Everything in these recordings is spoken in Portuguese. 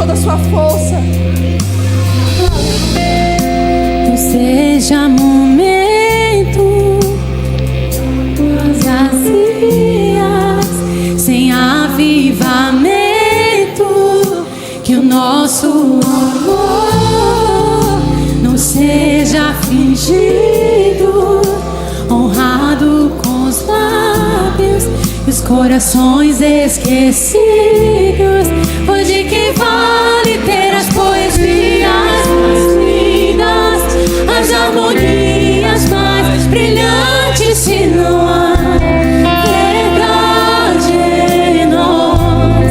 toda a sua força. Não seja momento vazias, sem avivamento, que o nosso amor não seja fingido, honrado com os lábios e os corações esquecidos. Pois de que vale ter as poesias mais lindas, as harmonias mais brilhantes, se não há verdade em nós?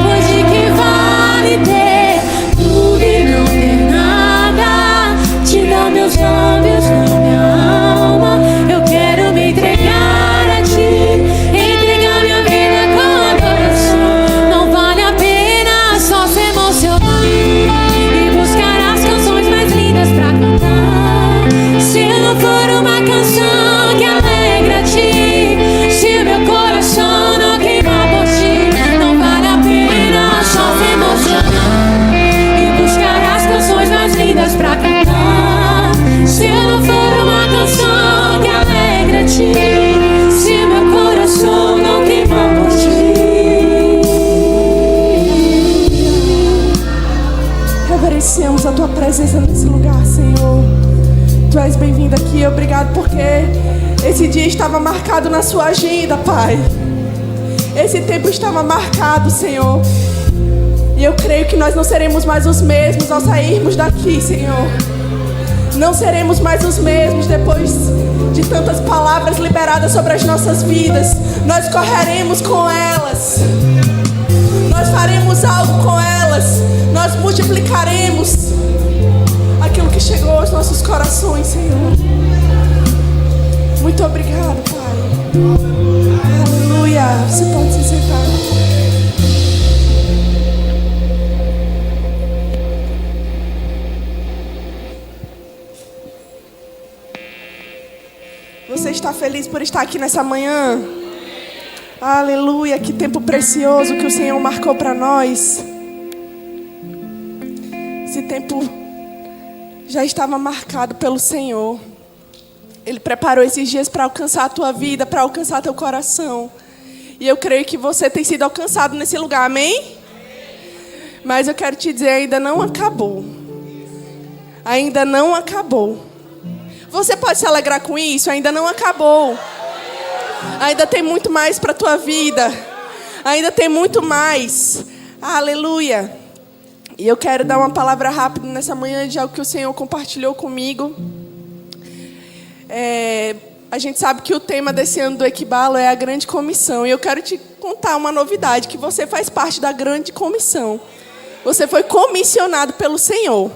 Pois de que vale ter tudo e não ter nada? Te dá meus lábios, minha alma. Eu quero me entregar a ti, entregar minha vida com adoração. Não vale a pena só se emocionar e buscar as canções mais lindas pra cantar, se não for uma canção que alegra a ti, se meu coração não queimar por ti. Não vale a pena só se emocionar e buscar as canções mais lindas pra cantar, se não for uma canção que alegra a ti, se meu coração não queimar por ti. Reverenciamos a tua presença nesse lugar, Senhor. Tu és bem-vindo aqui. Obrigado porque esse dia estava marcado na sua agenda, Pai. Esse tempo estava marcado, Senhor. E eu creio que nós não seremos mais os mesmos ao sairmos daqui, Senhor. Não seremos mais os mesmos depois de tantas palavras liberadas sobre as nossas vidas. Nós correremos com elas. Nós faremos algo com elas. Nós multiplicaremos aquilo que chegou aos nossos corações, Senhor. Muito obrigado, Pai. Aleluia. Você pode se sentar. Você está feliz por estar aqui nessa manhã? Aleluia. Que tempo precioso que o Senhor marcou para nós. Esse tempo já estava marcado pelo Senhor. Ele preparou esses dias para alcançar a tua vida, para alcançar teu coração. E eu creio que você tem sido alcançado nesse lugar, amém? Mas eu quero te dizer, ainda não acabou. Ainda não acabou. Você pode se alegrar com isso? Ainda não acabou. Ainda tem muito mais para a tua vida. Ainda tem muito mais. Aleluia. E eu quero dar uma palavra rápida nessa manhã de algo que o Senhor compartilhou comigo. A gente sabe que o tema desse ano do Equibalo é a Grande Comissão. E eu quero te contar uma novidade, que você faz parte da Grande Comissão. Você foi comissionado pelo Senhor.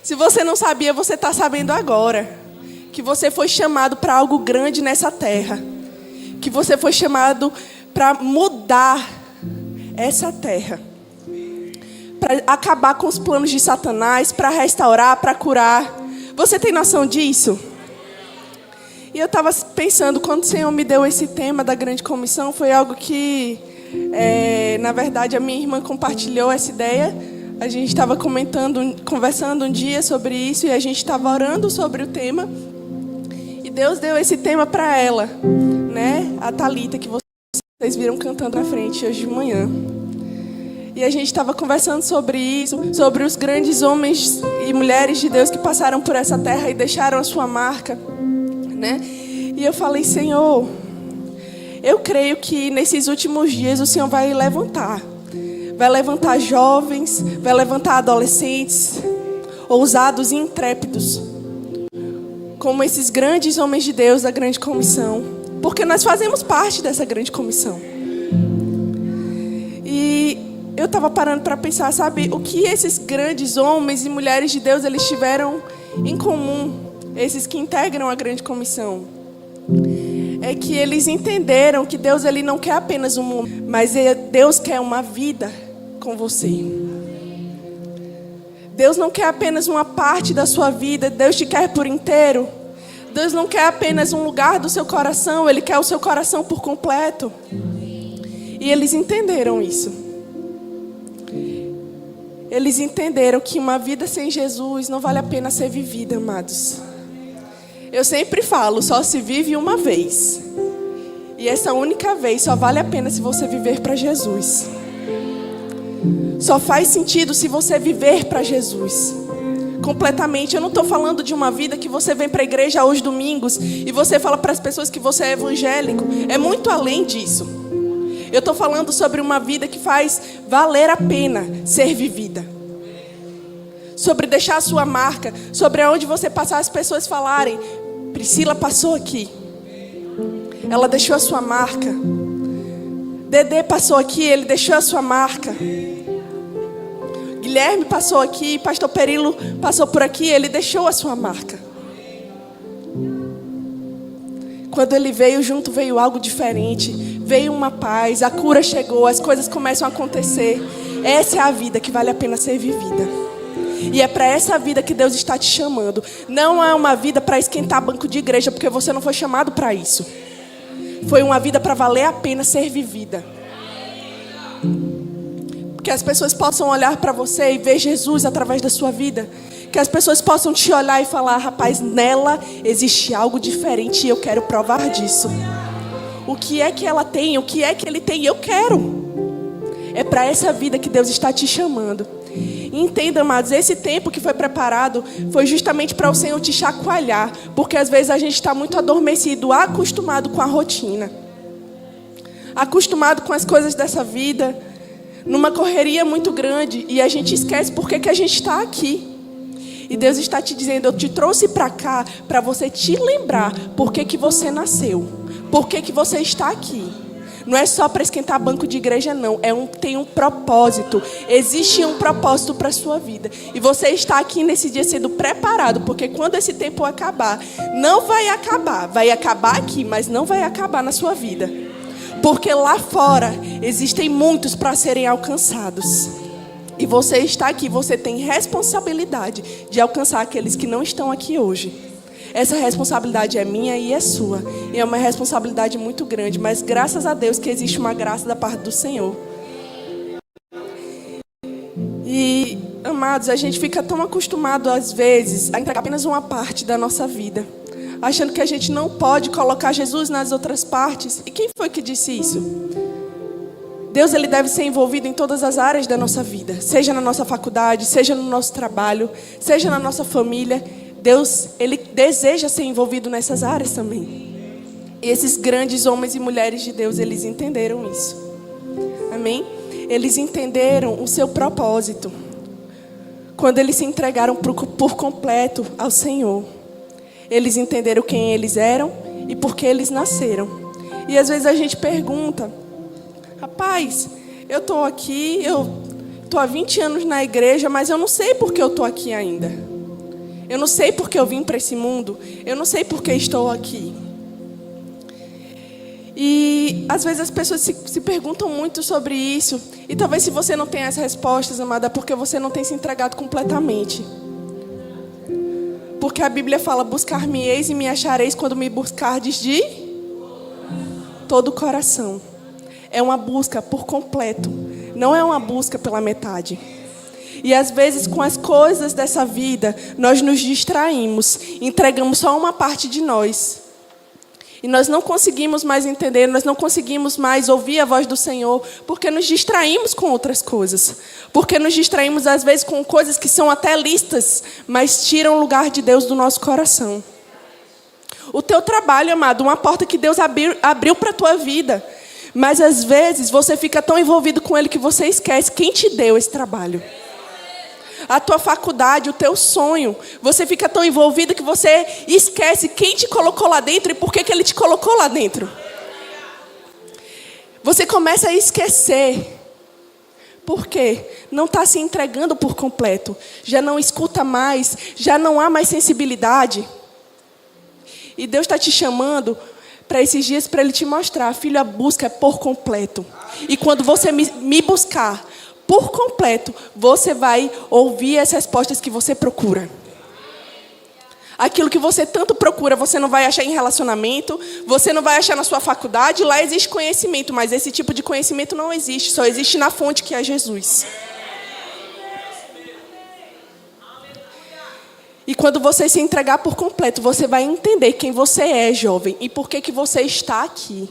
Se você não sabia, você está sabendo agora. Que você foi chamado para algo grande nessa terra. Que você foi chamado para mudar essa terra. Para acabar com os planos de Satanás, para restaurar, para curar. Você tem noção disso? E eu estava pensando, quando o Senhor me deu esse tema da Grande Comissão, foi algo que, na verdade, a minha irmã compartilhou essa ideia. A gente estava conversando um dia sobre isso, e a gente estava orando sobre o tema. E Deus deu esse tema para ela, né? A Thalita, que vocês viram cantando na frente hoje de manhã. E a gente estava conversando sobre isso, sobre os grandes homens e mulheres de Deus que passaram por essa terra e deixaram a sua marca, né? E eu falei, Senhor, eu creio que nesses últimos dias o Senhor vai levantar. Vai levantar jovens, vai levantar adolescentes, ousados e intrépidos, como esses grandes homens de Deus da Grande Comissão. Porque nós fazemos parte dessa Grande Comissão. E eu estava parando para pensar, sabe, o que esses grandes homens e mulheres de Deus eles tiveram em comum, esses que integram a Grande Comissão. É que eles entenderam que Deus ele não quer apenas um momento, mas Deus quer uma vida com você. Deus não quer apenas uma parte da sua vida, Deus te quer por inteiro. Deus não quer apenas um lugar do seu coração, Ele quer o seu coração por completo. E eles entenderam isso. eles entenderam que uma vida sem Jesus não vale a pena ser vivida, amados. Eu sempre falo, só se vive uma vez. E essa única vez só vale a pena se você viver para Jesus. Só faz sentido se você viver para Jesus. Completamente. Eu não estou falando de uma vida que você vem para a igreja aos domingos e você fala para as pessoas que você é evangélico. É muito além disso. Eu estou falando sobre uma vida que faz valer a pena ser vivida. Sobre deixar a sua marca. Sobre aonde você passar, as pessoas falarem: Priscila passou aqui. Ela deixou a sua marca. Dedê passou aqui, ele deixou a sua marca. Guilherme passou aqui, pastor Perilo passou por aqui, ele deixou a sua marca. Quando ele veio junto, veio algo diferente. Veio uma paz, a cura chegou, as coisas começam a acontecer. Essa é a vida que vale a pena ser vivida. E é para essa vida que Deus está te chamando. Não é uma vida para esquentar banco de igreja, porque você não foi chamado para isso. Foi uma vida para valer a pena ser vivida. Que as pessoas possam olhar para você e ver Jesus através da sua vida. Que as pessoas possam te olhar e falar: rapaz, nela existe algo diferente e eu quero provar disso. O que é que ela tem? O que é que ele tem? Eu quero. É para essa vida que Deus está te chamando. E entenda, amados, esse tempo que foi preparado foi justamente para o Senhor te chacoalhar. Porque às vezes a gente está muito adormecido, acostumado com a rotina. Acostumado com as coisas dessa vida. Numa correria muito grande. E a gente esquece por que a gente está aqui. E Deus está te dizendo: eu te trouxe para cá para você te lembrar por que você nasceu. Por que você está aqui. Não é só para esquentar banco de igreja, não. Tem um propósito. Existe um propósito para a sua vida. E você está aqui nesse dia sendo preparado. Porque quando esse tempo acabar, não vai acabar. Vai acabar aqui, mas não vai acabar na sua vida. Porque lá fora existem muitos para serem alcançados. E você está aqui, você tem responsabilidade de alcançar aqueles que não estão aqui hoje. Essa responsabilidade é minha e é sua. E é uma responsabilidade muito grande, mas graças a Deus que existe uma graça da parte do Senhor. E, amados, a gente fica tão acostumado às vezes a entregar apenas uma parte da nossa vida, achando que a gente não pode colocar Jesus nas outras partes. E quem foi que disse isso? Deus, ele deve ser envolvido em todas as áreas da nossa vida. Seja na nossa faculdade, seja no nosso trabalho, seja na nossa família. Deus, ele deseja ser envolvido nessas áreas também. E esses grandes homens e mulheres de Deus, eles entenderam isso. Amém? Eles entenderam o seu propósito. Quando eles se entregaram por completo ao Senhor. Eles entenderam quem eles eram e por que eles nasceram. E às vezes a gente pergunta: rapaz, eu estou aqui, eu estou há 20 anos na igreja, mas eu não sei por que eu estou aqui ainda. Eu não sei por que eu vim para esse mundo. Eu não sei por que estou aqui. E às vezes as pessoas se perguntam muito sobre isso. E talvez se você não tenha as respostas, amada, é porque você não tem se entregado completamente. Porque a Bíblia fala: buscar-me-eis e me achareis quando me buscardes de todo o coração. É uma busca por completo. Não é uma busca pela metade. E às vezes com as coisas dessa vida, nós nos distraímos. Entregamos só uma parte de nós. E nós não conseguimos mais entender, nós não conseguimos mais ouvir a voz do Senhor. Porque nos distraímos com outras coisas. Porque nos distraímos às vezes com coisas que são até listas, mas tiram o lugar de Deus do nosso coração. O teu trabalho, amado, uma porta que Deus abriu para a tua vida. Mas às vezes você fica tão envolvido com ele que você esquece quem te deu esse trabalho. A tua faculdade, o teu sonho. Você fica tão envolvido que você esquece quem te colocou lá dentro e por que ele te colocou lá dentro. Você começa a esquecer. Por quê? Não está se entregando por completo. Já não escuta mais. Já não há mais sensibilidade. E Deus está te chamando para esses dias, para Ele te mostrar: filho, a busca é por completo. E quando você me buscar por completo, você vai ouvir as respostas que você procura. Aquilo que você tanto procura, você não vai achar em relacionamento, você não vai achar na sua faculdade. Lá existe conhecimento, mas esse tipo de conhecimento não existe. Só existe na fonte, que é Jesus. Quando você se entregar por completo, você vai entender quem você é, jovem, e por que você está aqui.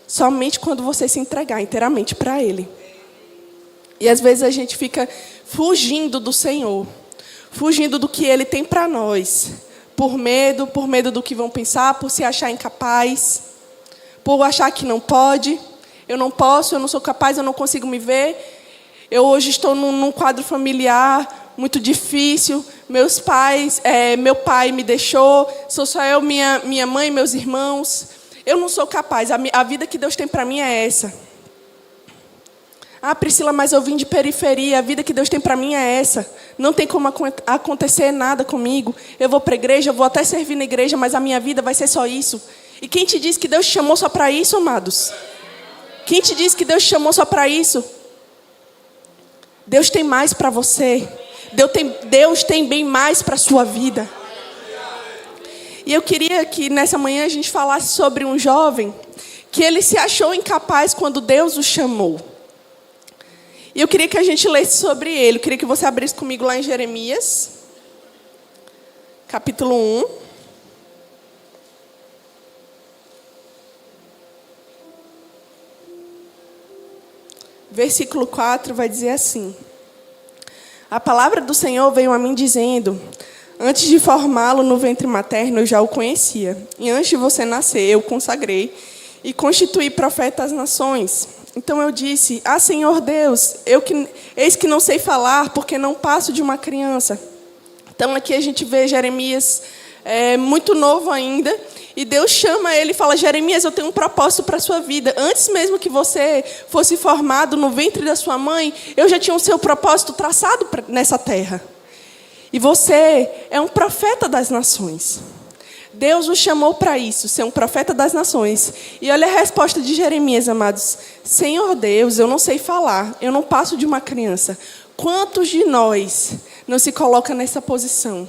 Somente quando você se entregar inteiramente para Ele. E às vezes a gente fica fugindo do Senhor, fugindo do que Ele tem para nós, por medo do que vão pensar, por se achar incapaz, por achar que não pode, eu não posso, eu não sou capaz, eu não consigo me ver. Eu hoje estou num quadro familiar muito difícil, meu pai me deixou, sou só eu, minha mãe, meus irmãos. Eu não sou capaz, a vida que Deus tem para mim é essa. Ah, Priscila, mas eu vim de periferia, a vida que Deus tem para mim é essa. Não tem como acontecer nada comigo. Eu vou para a igreja, eu vou até servir na igreja, mas a minha vida vai ser só isso. E quem te disse que Deus te chamou só para isso, amados? Quem te disse que Deus te chamou só para isso? Deus tem mais para você. Deus tem bem mais para a sua vida. E eu queria que nessa manhã a gente falasse sobre um jovem que ele se achou incapaz quando Deus o chamou. E eu queria que a gente lesse sobre ele. Eu queria que você abrisse comigo lá em Jeremias, capítulo 1. Versículo 4 vai dizer assim: a palavra do Senhor veio a mim dizendo: antes de formá-lo no ventre materno, eu já o conhecia. E antes de você nascer, eu o consagrei e constituí profeta às nações. Então eu disse: ah, Senhor Deus, eis que não sei falar, porque não passo de uma criança. Então aqui a gente vê Jeremias muito novo ainda. E Deus chama ele e fala: Jeremias, eu tenho um propósito para a sua vida. Antes mesmo que você fosse formado no ventre da sua mãe, eu já tinha o seu propósito traçado nessa terra. E você é um profeta das nações. Deus o chamou para isso, ser um profeta das nações. E olha a resposta de Jeremias, amados. Senhor Deus, eu não sei falar, eu não passo de uma criança. Quantos de nós não se coloca nessa posição?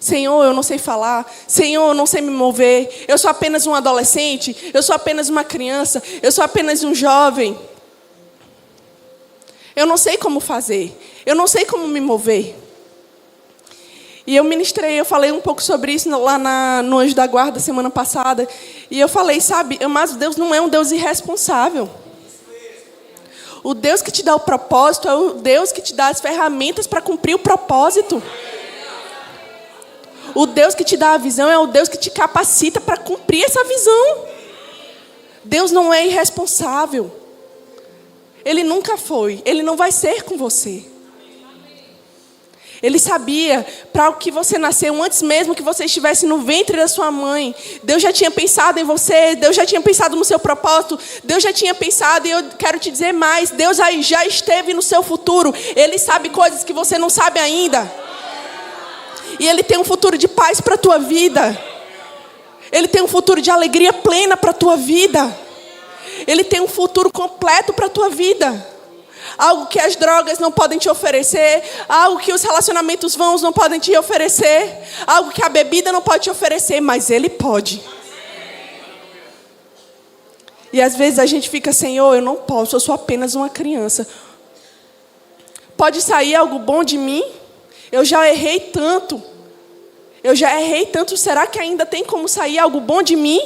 Senhor, eu não sei falar. Senhor, eu não sei me mover. Eu sou apenas um adolescente. Eu sou apenas uma criança. Eu sou apenas um jovem. Eu não sei como fazer. Eu não sei como me mover. E eu falei um pouco sobre isso lá no Anjo da Guarda, semana passada. E eu falei, sabe, mas Deus não é um Deus irresponsável. O Deus que te dá o propósito é o Deus que te dá as ferramentas para cumprir o propósito. O Deus que te dá a visão é o Deus que te capacita para cumprir essa visão. Deus não é irresponsável. Ele nunca foi. Ele não vai ser com você. Ele sabia para o que você nasceu antes mesmo que você estivesse no ventre da sua mãe. Deus já tinha pensado em você. Deus já tinha pensado no seu propósito. Deus já tinha pensado, e eu quero te dizer mais. Deus já esteve no seu futuro. Ele sabe coisas que você não sabe ainda. E Ele tem um futuro de paz para a tua vida. Ele tem um futuro de alegria plena para a tua vida. Ele tem um futuro completo para a tua vida. Algo que as drogas não podem te oferecer. Algo que os relacionamentos vãos não podem te oferecer. Algo que a bebida não pode te oferecer. Mas Ele pode. E às vezes a gente fica: Senhor, eu não posso, eu sou apenas uma criança. Pode sair algo bom de mim? Eu já errei tanto. Será que ainda tem como sair algo bom de mim?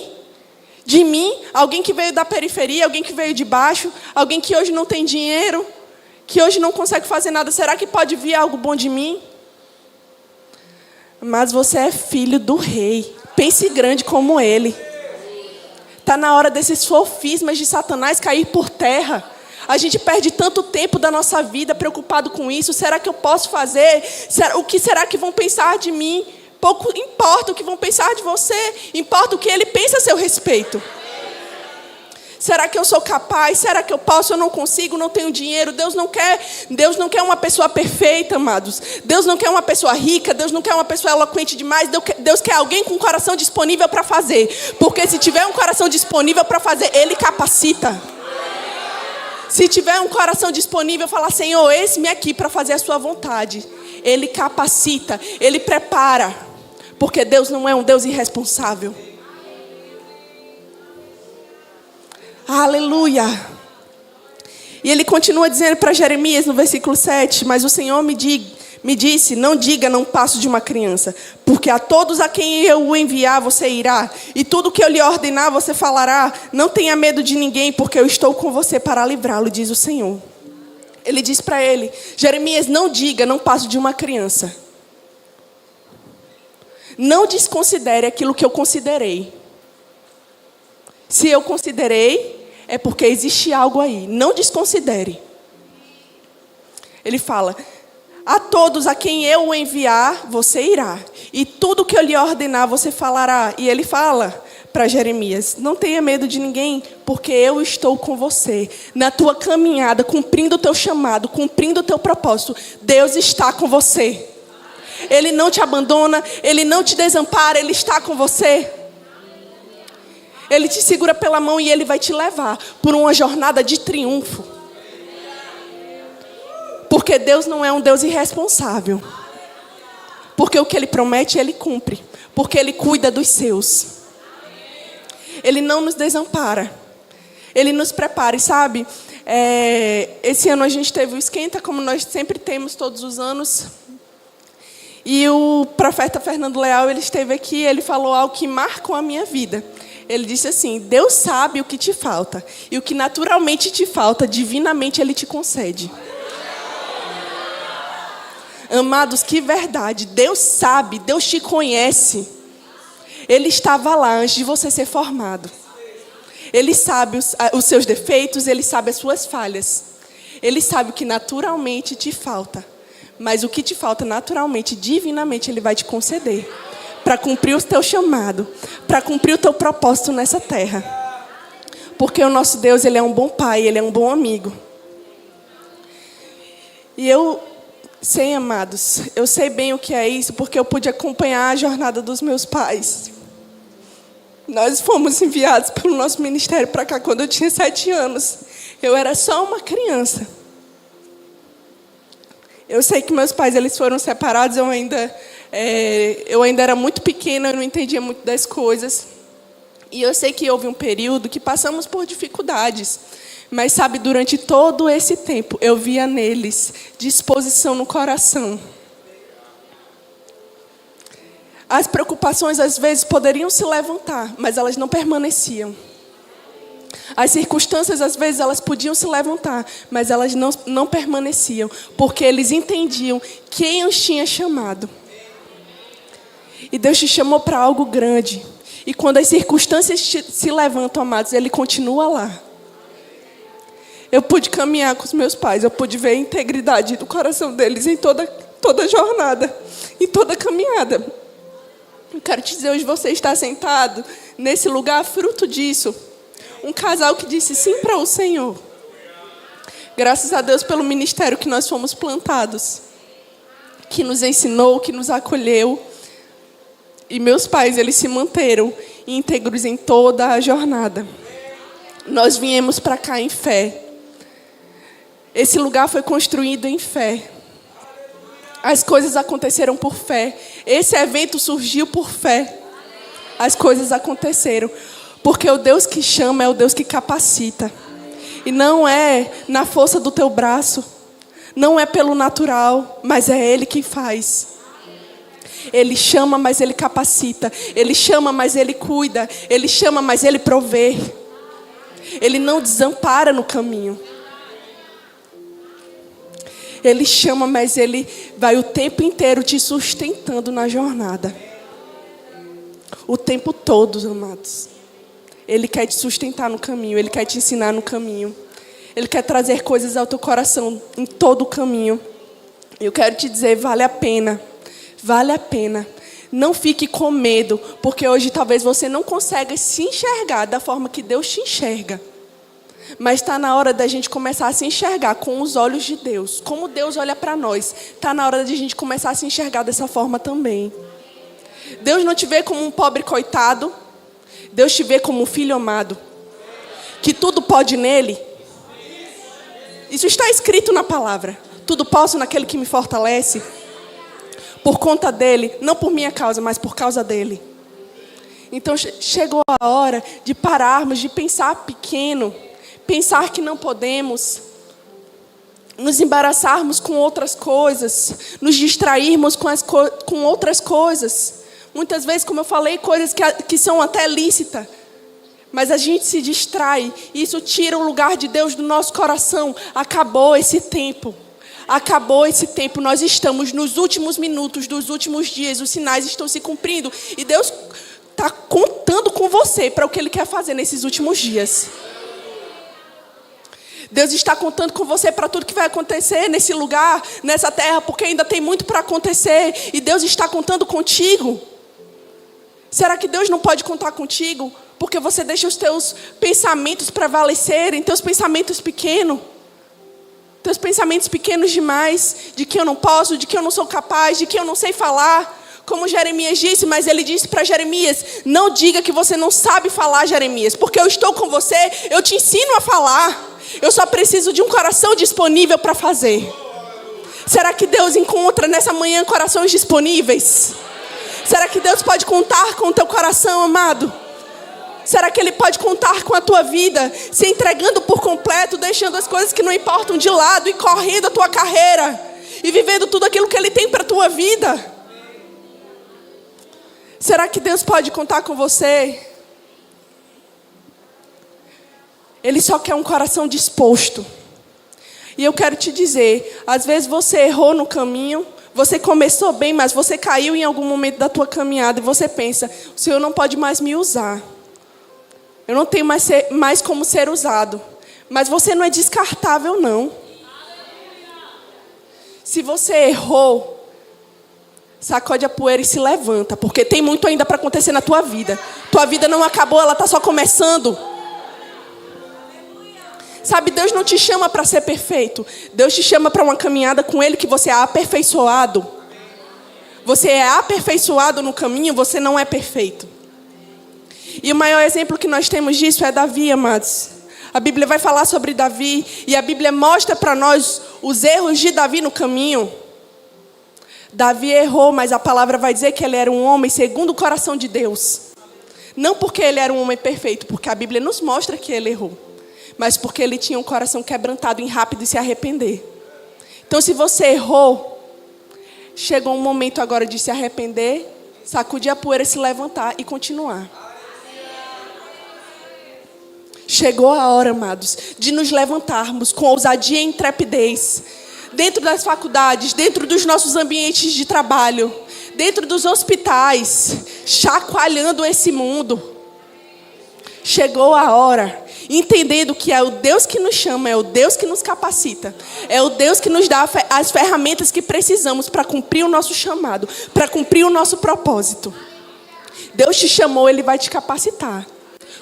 De mim? Alguém que veio da periferia, alguém que veio de baixo, alguém que hoje não tem dinheiro, que hoje não consegue fazer nada. Será que pode vir algo bom de mim? Mas você é filho do rei. Pense grande como ele. Está na hora desses sofismas de Satanás cair por terra. A gente perde tanto tempo da nossa vida preocupado com isso. Será que eu posso fazer? O que será que vão pensar de mim? Pouco importa o que vão pensar de você. Importa o que Ele pensa a seu respeito. Será que eu sou capaz? Será que eu posso? Eu não consigo, não tenho dinheiro. Deus não quer uma pessoa perfeita, amados. Deus não quer uma pessoa rica. Deus não quer uma pessoa eloquente demais. Deus quer alguém com um coração disponível para fazer. Porque se tiver um coração disponível para fazer, Ele capacita. Se tiver um coração disponível, falar: Senhor, eis-me aqui para fazer a sua vontade. Ele capacita, Ele prepara. Porque Deus não é um Deus irresponsável. Aleluia. E Ele continua dizendo para Jeremias no versículo 7: mas o Senhor me me disse, não diga, não passo de uma criança, porque a todos a quem eu o enviar, você irá, e tudo que eu lhe ordenar, você falará. Não tenha medo de ninguém, porque eu estou com você para livrá-lo, diz o Senhor. Ele diz para ele, Jeremias, não diga, não passo de uma criança. Não desconsidere aquilo que eu considerei. Se eu considerei, é porque existe algo aí. Não desconsidere. Ele fala, a todos a quem eu o enviar, você irá. E tudo que eu lhe ordenar, você falará. E ele fala para Jeremias, não tenha medo de ninguém, porque eu estou com você. Na tua caminhada, cumprindo o teu chamado, cumprindo o teu propósito, Deus está com você. Ele não te abandona, Ele não te desampara, Ele está com você. Ele te segura pela mão e Ele vai te levar por uma jornada de triunfo. Porque Deus não é um Deus irresponsável. Porque o que Ele promete, Ele cumpre. Porque Ele cuida dos seus. Ele não nos desampara. Ele nos prepara. E sabe, esse ano a gente teve o Esquenta, como nós sempre temos todos os anos. E o profeta Fernando Leal, ele esteve aqui, ele falou algo que marcou a minha vida. Ele disse assim, Deus sabe o que te falta. E o que naturalmente te falta, divinamente Ele te concede. Amados, que verdade. Deus sabe, Deus te conhece. Ele estava lá antes de você ser formado. Ele sabe os seus defeitos, Ele sabe as suas falhas. Ele sabe o que naturalmente te falta. Mas o que te falta naturalmente, divinamente, Ele vai te conceder. Para cumprir o teu chamado. Para cumprir o teu propósito nessa terra. Porque o nosso Deus, Ele é um bom Pai, Ele é um bom amigo. E eu sei, amados, eu sei bem o que é isso, porque eu pude acompanhar a jornada dos meus pais. Nós fomos enviados pelo nosso ministério para cá quando eu tinha 7 anos. Eu era só uma criança. Eu sei que meus pais eles foram separados, eu ainda era muito pequena, eu não entendia muito das coisas. E eu sei que houve um período que passamos por dificuldades. Mas sabe, durante todo esse tempo, eu via neles disposição no coração. As preocupações às vezes poderiam se levantar, mas elas não permaneciam. As circunstâncias às vezes elas podiam se levantar, mas elas não permaneciam, porque eles entendiam quem os tinha chamado. E Deus te chamou para algo grande. E quando as circunstâncias se levantam, amados, Ele continua lá. Eu pude caminhar com os meus pais, eu pude ver a integridade do coração deles em toda jornada, em toda caminhada. Eu quero te dizer, hoje você está sentado nesse lugar fruto disso. Um casal que disse sim para o Senhor. Graças a Deus pelo ministério que nós fomos plantados. Que nos ensinou, que nos acolheu. E meus pais, eles se manteram íntegros em toda a jornada. Nós viemos para cá em fé. Esse lugar foi construído em fé. As coisas aconteceram por fé. Esse evento surgiu por fé. As coisas aconteceram. Porque o Deus que chama é o Deus que capacita. E não é na força do teu braço. Não é pelo natural, mas é Ele que faz. Ele chama, mas Ele capacita. Ele chama, mas Ele cuida. Ele chama, mas Ele provê. Ele não desampara no caminho. Ele chama, mas Ele vai o tempo inteiro te sustentando na jornada. O tempo todo, amados. Ele quer te sustentar no caminho. Ele quer te ensinar no caminho. Ele quer trazer coisas ao teu coração em todo o caminho. Eu quero te dizer, vale a pena. Vale a pena. Não fique com medo, porque hoje talvez você não consiga se enxergar da forma que Deus te enxerga. Mas está na hora da gente começar a se enxergar com os olhos de Deus. Como Deus olha para nós. Está na hora de a gente começar a se enxergar dessa forma também. Deus não te vê como um pobre coitado. Deus te vê como um filho amado. Que tudo pode nele. Isso está escrito na palavra. Tudo posso naquele que me fortalece. Por conta dele. Não por minha causa, mas por causa dele. Então chegou a hora de pararmos de pensar pequeno. Pensar que não podemos. nos embaraçarmos com outras coisas, nos distrairmos com outras coisas. Muitas vezes, como eu falei, coisas que são até lícitas, mas a gente se distrai, e isso tira o lugar de Deus do nosso coração. Acabou esse tempo. Acabou esse tempo. Nós estamos nos últimos minutos dos últimos dias. Os sinais estão se cumprindo. E Deus está contando com você para o que Ele quer fazer nesses últimos dias. Deus está contando com você para tudo que vai acontecer nesse lugar, nessa terra, porque ainda tem muito para acontecer. E Deus está contando contigo. Será que Deus não pode contar contigo? Porque você deixa os teus pensamentos prevalecerem, teus pensamentos pequenos. Teus pensamentos pequenos demais, de que eu não posso, de que eu não sou capaz, de que eu não sei falar. Como Jeremias disse, mas ele disse para Jeremias: não diga que você não sabe falar, Jeremias, porque eu estou com você, eu te ensino a falar. Eu só preciso de um coração disponível para fazer. Será que Deus encontra nessa manhã corações disponíveis? Será que Deus pode contar com o teu coração, amado? Será que Ele pode contar com a tua vida, se entregando por completo, deixando as coisas que não importam de lado e correndo a tua carreira e vivendo tudo aquilo que Ele tem para a tua vida? Será que Deus pode contar com você? Ele só quer um coração disposto. E eu quero te dizer, às vezes você errou no caminho, você começou bem, mas você caiu em algum momento da tua caminhada e você pensa: o Senhor não pode mais me usar. Eu não tenho mais como ser usado. Mas você não é descartável, não. Se você errou, sacode a poeira e se levanta, porque tem muito ainda para acontecer na tua vida. Tua vida não acabou, ela está só começando. Sabe, Deus não te chama para ser perfeito. Deus te chama para uma caminhada com Ele que você é aperfeiçoado. Você é aperfeiçoado no caminho, você não é perfeito. E o maior exemplo que nós temos disso é Davi, amados. A Bíblia vai falar sobre Davi, e a Bíblia mostra para nós os erros de Davi no caminho. Davi errou, mas a palavra vai dizer que ele era um homem segundo o coração de Deus. Não porque ele era um homem perfeito, porque a Bíblia nos mostra que ele errou, mas porque ele tinha um coração quebrantado e rápido em se arrepender. Então, se você errou, chegou um momento agora de se arrepender, sacudir a poeira, se levantar e continuar. Chegou a hora, amados, de nos levantarmos com ousadia e intrepidez, dentro das faculdades, dentro dos nossos ambientes de trabalho, dentro dos hospitais, chacoalhando esse mundo. Chegou a hora, entendendo que é o Deus que nos chama, é o Deus que nos capacita, é o Deus que nos dá as ferramentas que precisamos para cumprir o nosso chamado, para cumprir o nosso propósito. Deus te chamou, Ele vai te capacitar.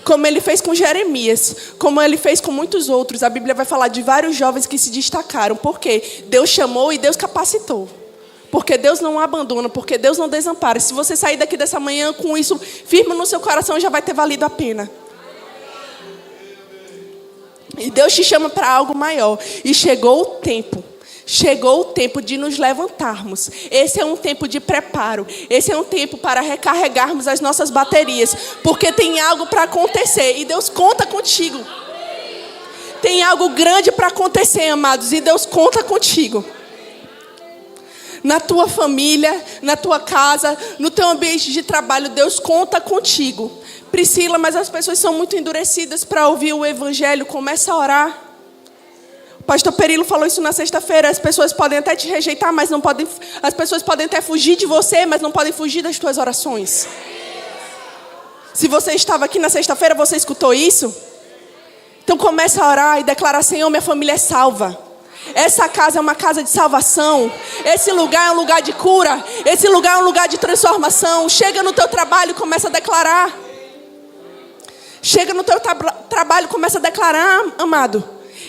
Como Ele fez com Jeremias, como Ele fez com muitos outros. A Bíblia vai falar de vários jovens que se destacaram. Por quê? Deus chamou e Deus capacitou. Porque Deus não abandona, porque Deus não desampara. Se você sair daqui dessa manhã com isso firme no seu coração, já vai ter valido a pena. E Deus te chama para algo maior. E chegou o tempo. Chegou o tempo de nos levantarmos. Esse é um tempo de preparo. Esse é um tempo para recarregarmos as nossas baterias. Porque tem algo para acontecer. E Deus conta contigo. Tem algo grande para acontecer, amados. E Deus conta contigo. Na tua família, na tua casa, no teu ambiente de trabalho, Deus conta contigo. Priscila, mas as pessoas são muito endurecidas para ouvir o evangelho. Começa a orar. O pastor Perilo falou isso na sexta-feira. As pessoas podem até te rejeitar, mas não podem. As pessoas podem até fugir de você, mas não podem fugir das tuas orações. Se você estava aqui na sexta-feira, você escutou isso? Então começa a orar e declarar: Senhor, minha família é salva. Essa casa é uma casa de salvação. Esse lugar é um lugar de cura. Esse lugar é um lugar de transformação. Chega no teu trabalho e começa a declarar. Chega no teu trabalho e começa a declarar, amado.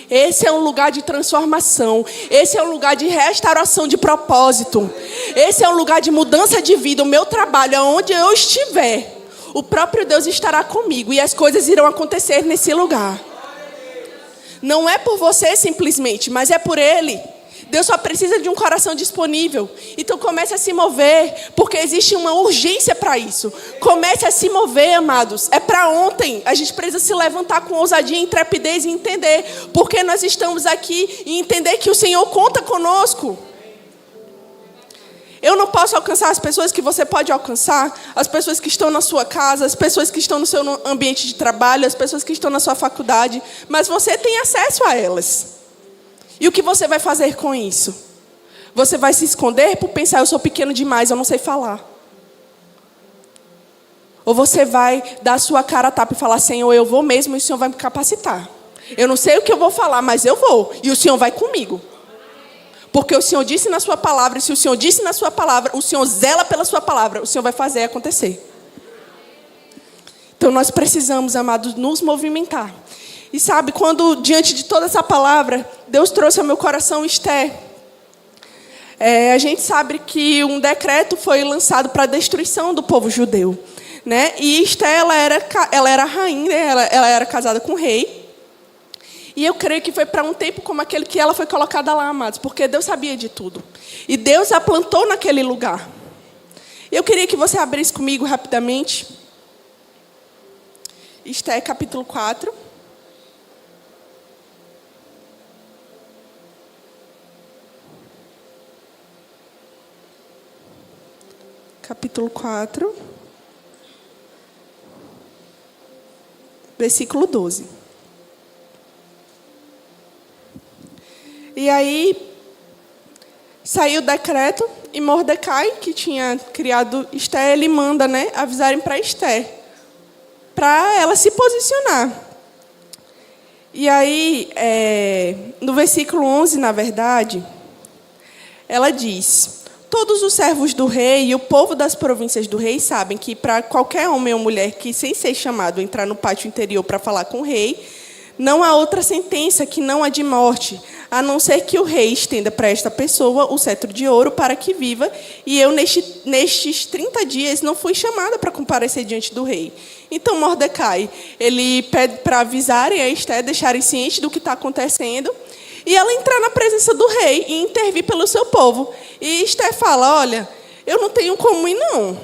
Esse é um lugar de transformação. Esse é um lugar de restauração de propósito. Esse é um lugar de mudança de vida. O meu trabalho, aonde eu estiver, o próprio Deus estará comigo. E as coisas irão acontecer nesse lugar. Não é por você simplesmente, mas é por Ele. Deus só precisa de um coração disponível. Então comece a se mover, porque existe uma urgência para isso. Comece a se mover, amados. É para ontem. A gente precisa se levantar com ousadia, intrepidez e entender porque nós estamos aqui e entender que o Senhor conta conosco. Eu não posso alcançar as pessoas que você pode alcançar, as pessoas que estão na sua casa, as pessoas que estão no seu ambiente de trabalho, as pessoas que estão na sua faculdade, mas você tem acesso a elas. E o que você vai fazer com isso? Você vai se esconder por pensar, eu sou pequeno demais, eu não sei falar. Ou você vai dar a sua cara a tapa e falar, Senhor, eu vou mesmo e o Senhor vai me capacitar. Eu não sei o que eu vou falar, mas eu vou. E o Senhor vai comigo. Porque o Senhor disse na sua palavra, e se o Senhor disse na sua palavra, o Senhor zela pela sua palavra, o Senhor vai fazer acontecer. Então nós precisamos, amados, nos movimentar. E sabe, quando diante de toda essa palavra, Deus trouxe ao meu coração Esther. A gente sabe que um decreto foi lançado para a destruição do povo judeu, né? E Esther, ela era rainha, ela era casada com o rei. E eu creio que foi para um tempo como aquele que ela foi colocada lá, amados, porque Deus sabia de tudo. E Deus a plantou naquele lugar. Eu queria que você abrisse comigo rapidamente. Esther, capítulo 4. Capítulo 4. Versículo 12. E aí, saiu o decreto, e Mordecai, que tinha criado Esther, ele manda, né, avisarem para Esther, para ela se posicionar. E aí, no versículo 11, na verdade, ela diz, todos os servos do rei e o povo das províncias do rei sabem que para qualquer homem ou mulher que, sem ser chamado, entrar no pátio interior para falar com o rei, não há outra sentença que não a de morte, a não ser que o rei estenda para esta pessoa o cetro de ouro para que viva, e eu, nestes 30 dias, não fui chamada para comparecer diante do rei. Então, Mordecai, ele pede para avisarem a Esther, deixarem ciente do que está acontecendo, e ela entrar na presença do rei e intervir pelo seu povo. E Esther fala, olha, eu não tenho como ir, não.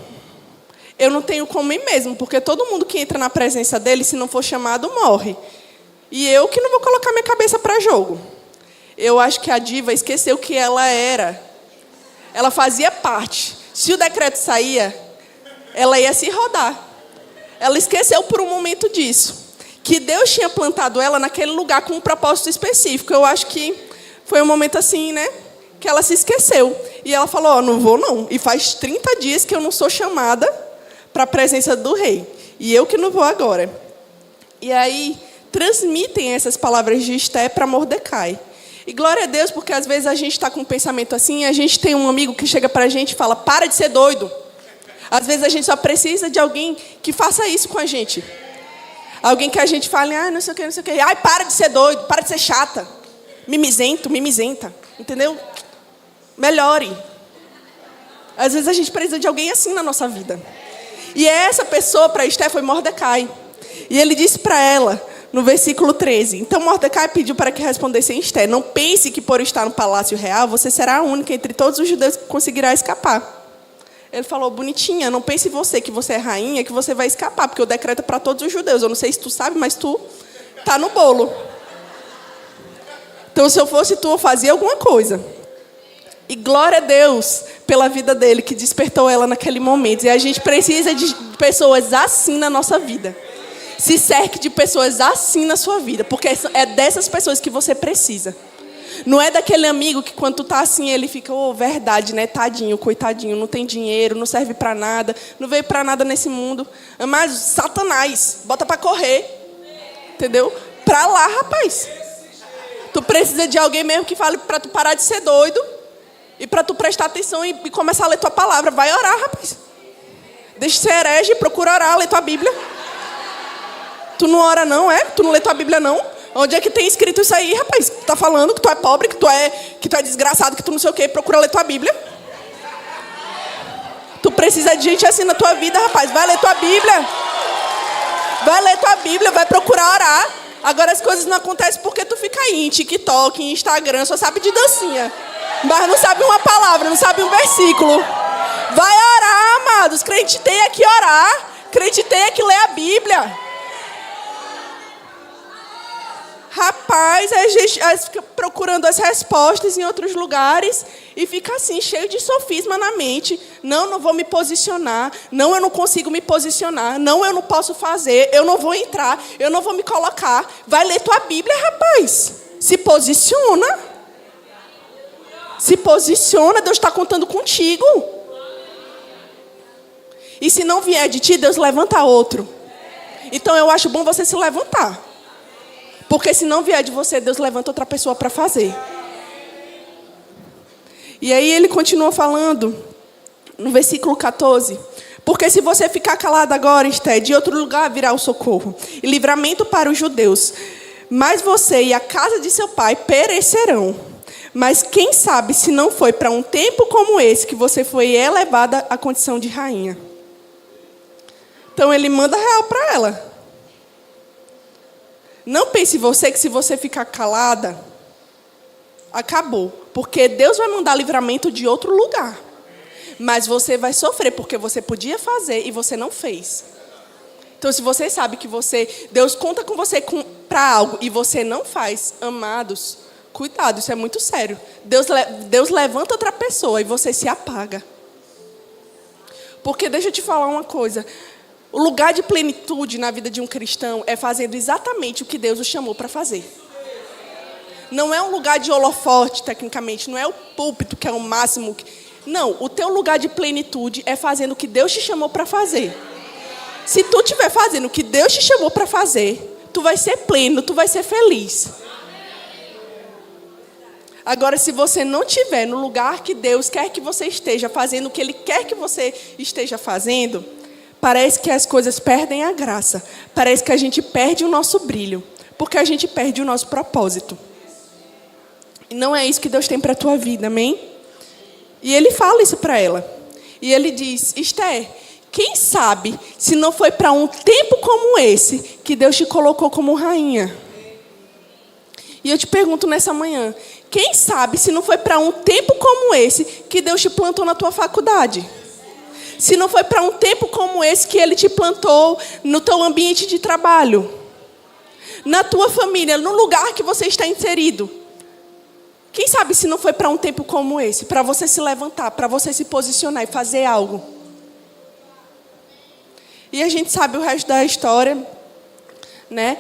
Eu não tenho como ir mesmo, porque todo mundo que entra na presença dele, se não for chamado, morre. E eu que não vou colocar minha cabeça para jogo. Eu acho que a diva esqueceu que ela era. Ela fazia parte. Se o decreto saía, ela ia se rodar. Ela esqueceu por um momento disso. Que Deus tinha plantado ela naquele lugar com um propósito específico. Eu acho que foi um momento assim, né? Que ela se esqueceu. E ela falou, não vou não. E faz 30 dias que eu não sou chamada para a presença do rei. E eu que não vou agora. E aí, transmitem essas palavras de Esther para Mordecai. E glória a Deus, porque às vezes a gente está com um pensamento assim, a gente tem um amigo que chega para a gente e fala, para de ser doido. Às vezes a gente só precisa de alguém que faça isso com a gente. Alguém que a gente fale, não sei o que, não sei o que. Ai, para de ser doido, para de ser chata. Mimizento, mimizenta. Entendeu? Melhore. Às vezes a gente precisa de alguém assim na nossa vida. E essa pessoa para Esther foi Mordecai. E ele disse para ela, no versículo 13, então Mordecai pediu para que respondesse em Esther, não pense que por estar no palácio real, você será a única entre todos os judeus que conseguirá escapar. Ele falou, bonitinha, não pense você que você é rainha, que você vai escapar, porque o decreto é para todos os judeus. Eu não sei se tu sabe, mas tu tá no bolo. Então, se eu fosse tu, eu fazia alguma coisa. E glória a Deus pela vida dele, que despertou ela naquele momento. E a gente precisa de pessoas assim na nossa vida. Se cerque de pessoas assim na sua vida, porque é dessas pessoas que você precisa. Não é daquele amigo que quando tu tá assim, ele fica, verdade, né? Tadinho, coitadinho, não tem dinheiro, não serve para nada, não veio para nada nesse mundo. Mas Satanás, bota para correr. Entendeu? Para lá, rapaz. Tu precisa de alguém mesmo que fale para tu parar de ser doido e para tu prestar atenção e começar a ler tua palavra. Vai orar, rapaz. Deixa de ser herege, procura orar, lê tua Bíblia. Tu não ora não, é? Tu não lê tua Bíblia não? Onde é que tem escrito isso aí, rapaz? Tu tá falando que tu é pobre, que tu é desgraçado, que tu não sei o quê. Procura ler tua Bíblia. Tu precisa de gente assim na tua vida, rapaz. Vai ler tua Bíblia. Vai ler tua Bíblia, vai procurar orar. Agora as coisas não acontecem porque tu fica aí em TikTok, em Instagram, só sabe de dancinha. Mas não sabe uma palavra, não sabe um versículo. Vai orar, amados. Crente tem que orar. Crente tem que ler a Bíblia. Rapaz, a gente fica procurando as respostas em outros lugares e fica assim, cheio de sofisma na mente. Não vou me posicionar. Não, eu não consigo me posicionar. Não, eu não posso fazer. Eu não vou entrar. Eu não vou me colocar. Vai ler tua Bíblia, rapaz. Se posiciona. Se posiciona, Deus está contando contigo. E se não vier de ti, Deus levanta outro. Então eu acho bom você se levantar. Porque se não vier de você, Deus levanta outra pessoa para fazer. E aí ele continua falando, no versículo 14. Porque se você ficar calado agora, Esté, de outro lugar virá o socorro e livramento para os judeus. Mas você e a casa de seu pai perecerão. Mas quem sabe se não foi para um tempo como esse que você foi elevada à condição de rainha. Então ele manda real para ela. Não pense você que se você ficar calada, acabou. Porque Deus vai mandar livramento de outro lugar. Mas você vai sofrer porque você podia fazer e você não fez. Então se você sabe que Deus conta com você para algo e você não faz, amados, cuidado, isso é muito sério. Deus levanta outra pessoa e você se apaga. Porque deixa eu te falar uma coisa. O lugar de plenitude na vida de um cristão é fazendo exatamente o que Deus o chamou para fazer. Não é um lugar de holofote, tecnicamente. Não é o púlpito que é o máximo. Não, o teu lugar de plenitude é fazendo o que Deus te chamou para fazer. Se tu estiver fazendo o que Deus te chamou para fazer, tu vai ser pleno, tu vai ser feliz. Agora, se você não estiver no lugar que Deus quer que você esteja fazendo, o que Ele quer que você esteja fazendo, parece que as coisas perdem a graça. Parece que a gente perde o nosso brilho. Porque a gente perde o nosso propósito. E não é isso que Deus tem para a tua vida, amém? E Ele fala isso para ela. E Ele diz, Esté, quem sabe se não foi para um tempo como esse que Deus te colocou como rainha? E eu te pergunto nessa manhã, quem sabe se não foi para um tempo como esse que Deus te plantou na tua faculdade? Se não foi para um tempo como esse que Ele te plantou no teu ambiente de trabalho, na tua família, no lugar que você está inserido. Quem sabe se não foi para um tempo como esse, para você se levantar, para você se posicionar e fazer algo. E a gente sabe o resto da história, né?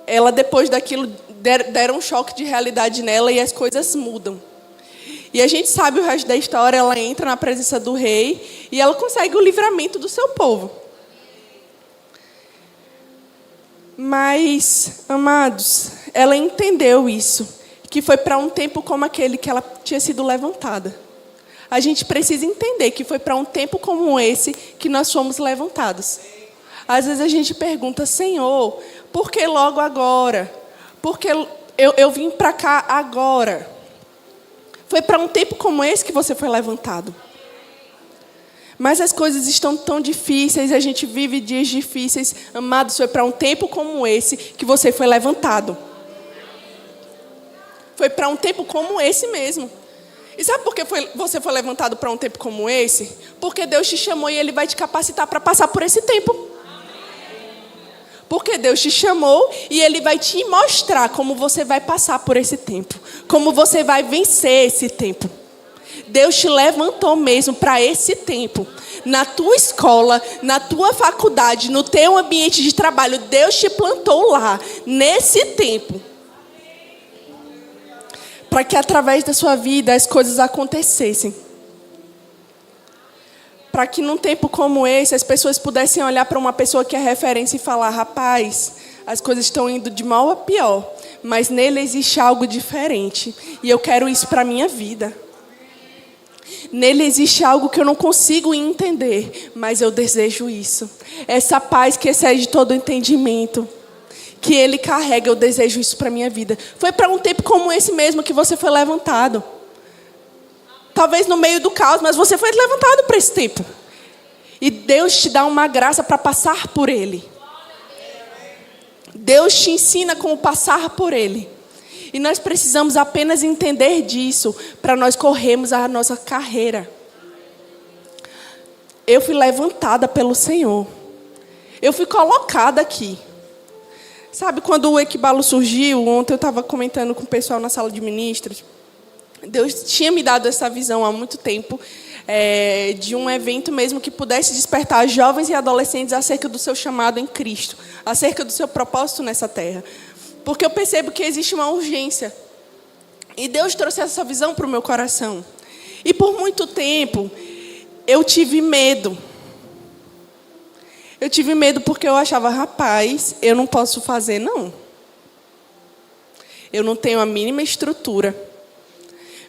Ela depois daquilo deram um choque de realidade nela e as coisas mudam. E a gente sabe o resto da história, ela entra na presença do rei e ela consegue o livramento do seu povo. Mas, amados, ela entendeu isso, que foi para um tempo como aquele que ela tinha sido levantada. A gente precisa entender que foi para um tempo como esse que nós fomos levantados. Às vezes a gente pergunta, Senhor, por que logo agora? Por que eu vim para cá agora? Foi para um tempo como esse que você foi levantado. Mas as coisas estão tão difíceis, a gente vive dias difíceis. Amados, foi para um tempo como esse que você foi levantado. Foi para um tempo como esse mesmo. E sabe por que você foi levantado para um tempo como esse? Porque Deus te chamou e Ele vai te capacitar para passar por esse tempo. Porque Deus te chamou e Ele vai te mostrar como você vai passar por esse tempo. Como você vai vencer esse tempo. Deus te levantou mesmo para esse tempo. Na tua escola, na tua faculdade, no teu ambiente de trabalho, Deus te plantou lá, nesse tempo. Para que através da sua vida as coisas acontecessem. Para que num tempo como esse as pessoas pudessem olhar para uma pessoa que é referência e falar, rapaz, as coisas estão indo de mal a pior, mas nele existe algo diferente e eu quero isso para a minha vida. Nele existe algo que eu não consigo entender, mas eu desejo isso. Essa paz que excede todo o entendimento, que Ele carrega, eu desejo isso para a minha vida. Foi para um tempo como esse mesmo que você foi levantado. Talvez no meio do caos, mas você foi levantado para esse tempo. E Deus te dá uma graça para passar por ele. Deus te ensina como passar por ele. E nós precisamos apenas entender disso para nós corrermos a nossa carreira. Eu fui levantada pelo Senhor. Eu fui colocada aqui. Sabe, quando o Equibalo surgiu, ontem eu estava comentando com o pessoal na sala de ministros, Deus tinha me dado essa visão há muito tempo, de um evento mesmo que pudesse despertar jovens e adolescentes acerca do seu chamado em Cristo, acerca do seu propósito nessa terra. Porque eu percebo que existe uma urgência. E Deus trouxe essa visão para o meu coração. E por muito tempo, eu tive medo. Eu tive medo porque eu achava, rapaz, eu não posso fazer, não. Eu não tenho a mínima estrutura.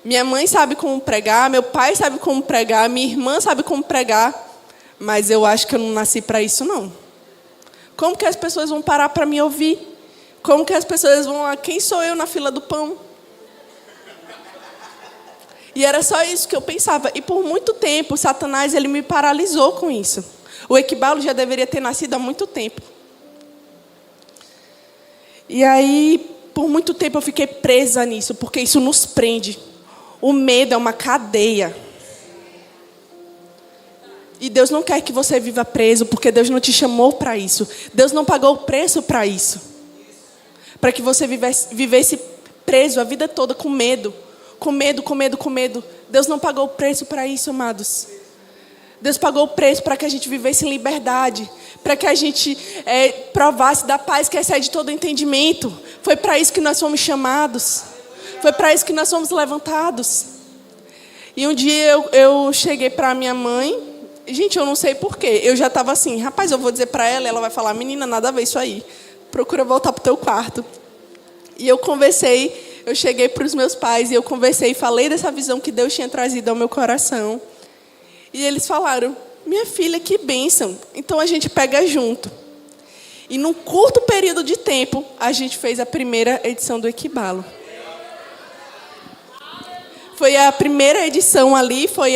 Minha mãe sabe como pregar, meu pai sabe como pregar, minha irmã sabe como pregar, mas eu acho que eu não nasci para isso, não. Como que as pessoas vão parar para me ouvir? Como que as pessoas vão lá, quem sou eu na fila do pão? E era só isso que eu pensava. E por muito tempo, Satanás ele me paralisou com isso. O Equibalo já deveria ter nascido há muito tempo. E aí, por muito tempo eu fiquei presa nisso, porque isso nos prende. O medo é uma cadeia. E Deus não quer que você viva preso, porque Deus não te chamou para isso. Deus não pagou o preço para isso. Para que você vivesse preso a vida toda com medo. Com medo, com medo, com medo. Deus não pagou o preço para isso, amados. Deus pagou o preço para que a gente vivesse em liberdade. Para que a gente provasse da paz que excede todo entendimento. Foi para isso que nós fomos chamados. Foi para isso que nós fomos levantados. E um dia eu cheguei para minha mãe. Gente, eu não sei porquê. Eu já estava assim, rapaz, eu vou dizer para ela. Ela vai falar, menina, nada a ver isso aí. Procura voltar para o teu quarto. E eu conversei, eu cheguei para os meus pais. E eu conversei e falei dessa visão que Deus tinha trazido ao meu coração. E eles falaram, minha filha, que bênção. Então a gente pega junto. E num curto período de tempo, a gente fez a primeira edição do Equibalo. Foi a primeira edição ali, foi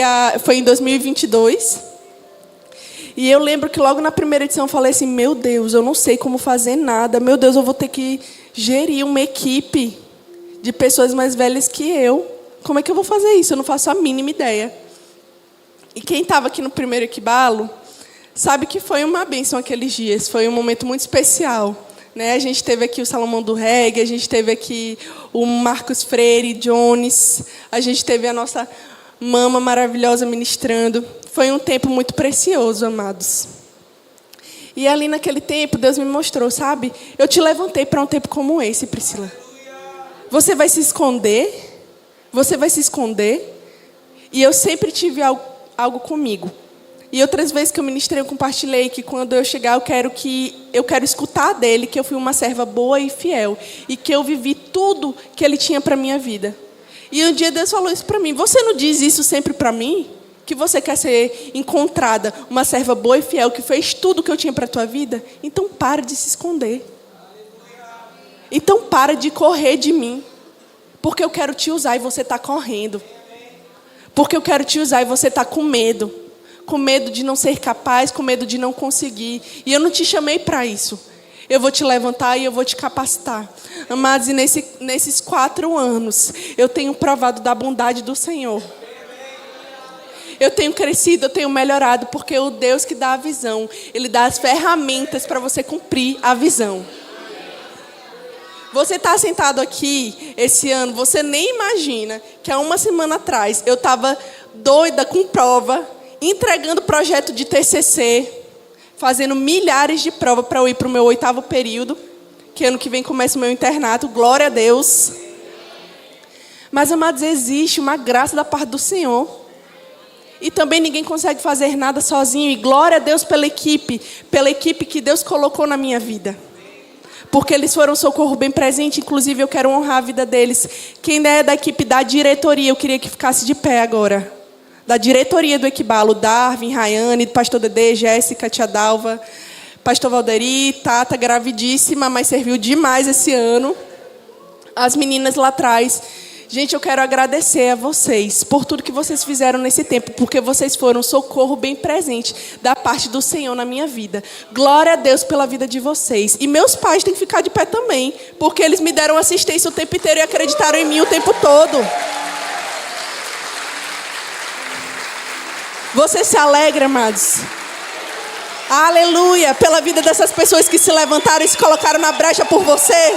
em 2022. E eu lembro que logo na primeira edição eu falei assim, meu Deus, eu não sei como fazer nada. Meu Deus, eu vou ter que gerir uma equipe de pessoas mais velhas que eu. Como é que eu vou fazer isso? Eu não faço a mínima ideia. E quem estava aqui no primeiro Equibalo sabe que foi uma bênção aqueles dias. Foi um momento muito especial. Né? A gente teve aqui o Salomão do Reggae, a gente teve aqui o Marcos Freire, Jones, a gente teve a nossa mama maravilhosa ministrando. Foi um tempo muito precioso, amados. E ali naquele tempo, Deus me mostrou, sabe? Eu te levantei para um tempo como esse, Priscila. Você vai se esconder? Você vai se esconder? E eu sempre tive algo comigo. E outras vezes que eu ministrei, eu compartilhei que quando eu chegar, eu quero escutar dele que eu fui uma serva boa e fiel. E que eu vivi tudo que ele tinha para a minha vida. E um dia Deus falou isso para mim. Você não diz isso sempre para mim? Que você quer ser encontrada uma serva boa e fiel que fez tudo que eu tinha para a tua vida? Então para de se esconder. Então para de correr de mim. Porque eu quero te usar e você está correndo. Porque eu quero te usar e você está com medo. Com medo de não ser capaz, com medo de não conseguir. E eu não te chamei para isso. Eu vou te levantar e eu vou te capacitar. Amados, e nesses 4 anos, eu tenho provado da bondade do Senhor. Eu tenho crescido, eu tenho melhorado, porque o Deus que dá a visão, Ele dá as ferramentas para você cumprir a visão. Você está sentado aqui esse ano, você nem imagina que há uma semana atrás eu estava doida com prova, entregando projeto de TCC, fazendo milhares de provas para eu ir para o meu 8º período, que ano que vem começa o meu internato, glória a Deus. Mas, amados, existe uma graça da parte do Senhor. E também ninguém consegue fazer nada sozinho. E glória a Deus pela equipe que Deus colocou na minha vida. Porque eles foram um socorro bem presente, inclusive eu quero honrar a vida deles. Quem é da equipe da diretoria, eu queria que ficasse de pé agora. Da diretoria do Equibalo, Darwin, Rayane, pastor Dedê, Jéssica, tia Dalva, pastor Valderi, Tata, gravidíssima, mas serviu demais esse ano. As meninas lá atrás. Gente, eu quero agradecer a vocês por tudo que vocês fizeram nesse tempo, porque vocês foram um socorro bem presente da parte do Senhor na minha vida. Glória a Deus pela vida de vocês. E meus pais têm que ficar de pé também, porque eles me deram assistência o tempo inteiro e acreditaram em mim o tempo todo. Você se alegra, amados? Aleluia, pela vida dessas pessoas que se levantaram e se colocaram na brecha por você.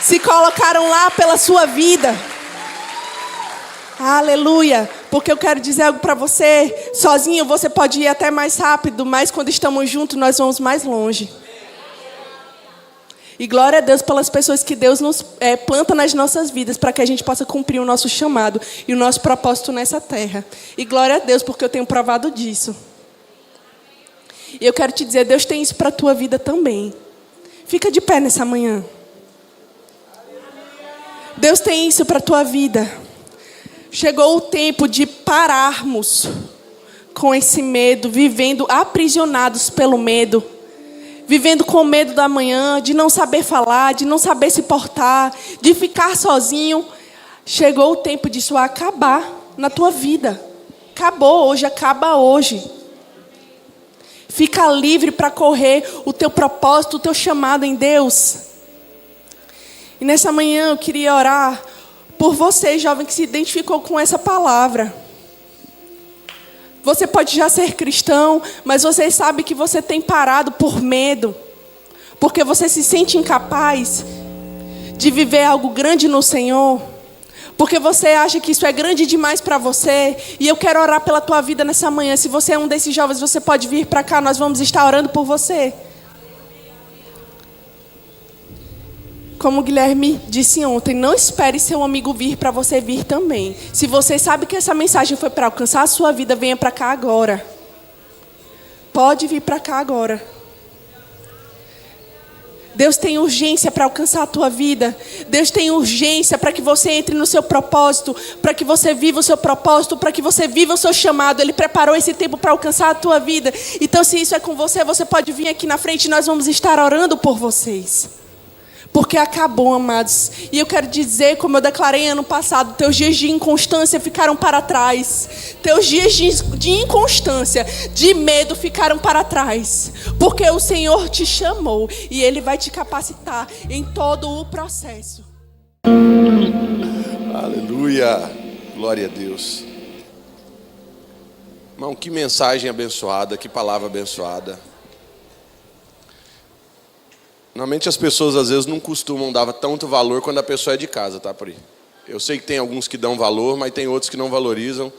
Se colocaram lá pela sua vida. Aleluia. Porque eu quero dizer algo para você. Sozinho você pode ir até mais rápido, mas quando estamos juntos nós vamos mais longe. E glória a Deus pelas pessoas que Deus nos planta nas nossas vidas, para que a gente possa cumprir o nosso chamado e o nosso propósito nessa terra. E glória a Deus, porque eu tenho provado disso. E eu quero te dizer, Deus tem isso para a tua vida também. Fica de pé nessa manhã. Deus tem isso para a tua vida. Chegou o tempo de pararmos com esse medo, vivendo aprisionados pelo medo. Vivendo com medo da manhã, de não saber falar, de não saber se portar, de ficar sozinho. Chegou o tempo disso acabar na tua vida. Acabou hoje, acaba hoje. Fica livre para correr o teu propósito, o teu chamado em Deus. E nessa manhã eu queria orar por você, jovem, que se identificou com essa palavra. Você pode já ser cristão, mas você sabe que você tem parado por medo. Porque você se sente incapaz de viver algo grande no Senhor. Porque você acha que isso é grande demais para você. E eu quero orar pela tua vida nessa manhã. Se você é um desses jovens, você pode vir para cá. Nós vamos estar orando por você. Como o Guilherme disse ontem, não espere seu amigo vir para você vir também. Se você sabe que essa mensagem foi para alcançar a sua vida, venha para cá agora. Pode vir para cá agora. Deus tem urgência para alcançar a tua vida. Deus tem urgência para que você entre no seu propósito, para que você viva o seu propósito, para que você viva o seu chamado. Ele preparou esse tempo para alcançar a tua vida. Então, se isso é com você, você pode vir aqui na frente e nós vamos estar orando por vocês. Porque acabou, amados. E eu quero dizer, como eu declarei ano passado, teus dias de inconstância ficaram para trás. Teus dias de inconstância, de medo ficaram para trás. Porque o Senhor te chamou e Ele vai te capacitar em todo o processo. Aleluia. Glória a Deus. Irmão, que mensagem abençoada, que palavra abençoada. Normalmente as pessoas às vezes não costumam dar tanto valor quando a pessoa é de casa, tá, Pri? Eu sei que tem alguns que dão valor, mas tem outros que não valorizam.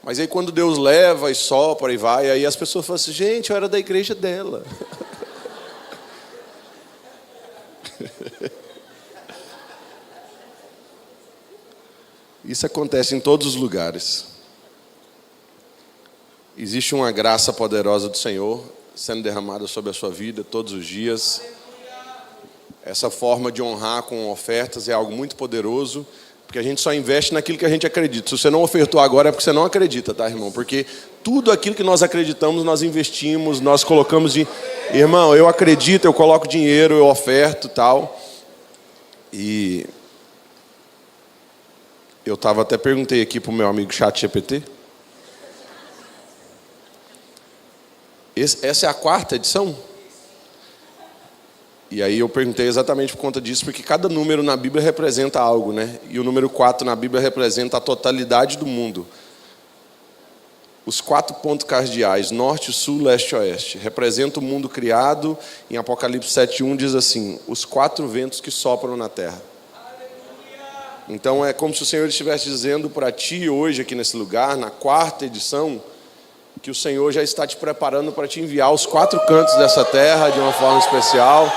Mas aí quando Deus leva e sopra e vai, aí as pessoas falam assim, gente, eu era da igreja dela. Isso acontece em todos os lugares. Existe uma graça poderosa do Senhor sendo derramada sobre a sua vida todos os dias. Essa forma de honrar com ofertas é algo muito poderoso, porque a gente só investe naquilo que a gente acredita. Se você não ofertou agora é porque você não acredita, tá, irmão? Porque tudo aquilo que nós acreditamos, nós investimos, nós colocamos de... Irmão, eu acredito, eu coloco dinheiro, eu oferto e tal. E eu até perguntei aqui para o meu amigo ChatGPT. Essa é a 4ª edição? E aí eu perguntei exatamente por conta disso, porque cada número na Bíblia representa algo, né? E o número 4 na Bíblia representa a totalidade do mundo. Os 4 pontos cardeais, norte, sul, leste e oeste, representam o mundo criado. Em Apocalipse 7:1 diz assim, os 4 ventos que sopram na terra. Então é como se o Senhor estivesse dizendo para ti hoje aqui nesse lugar, na 4ª edição, que o Senhor já está te preparando para te enviar aos 4 cantos dessa terra de uma forma especial.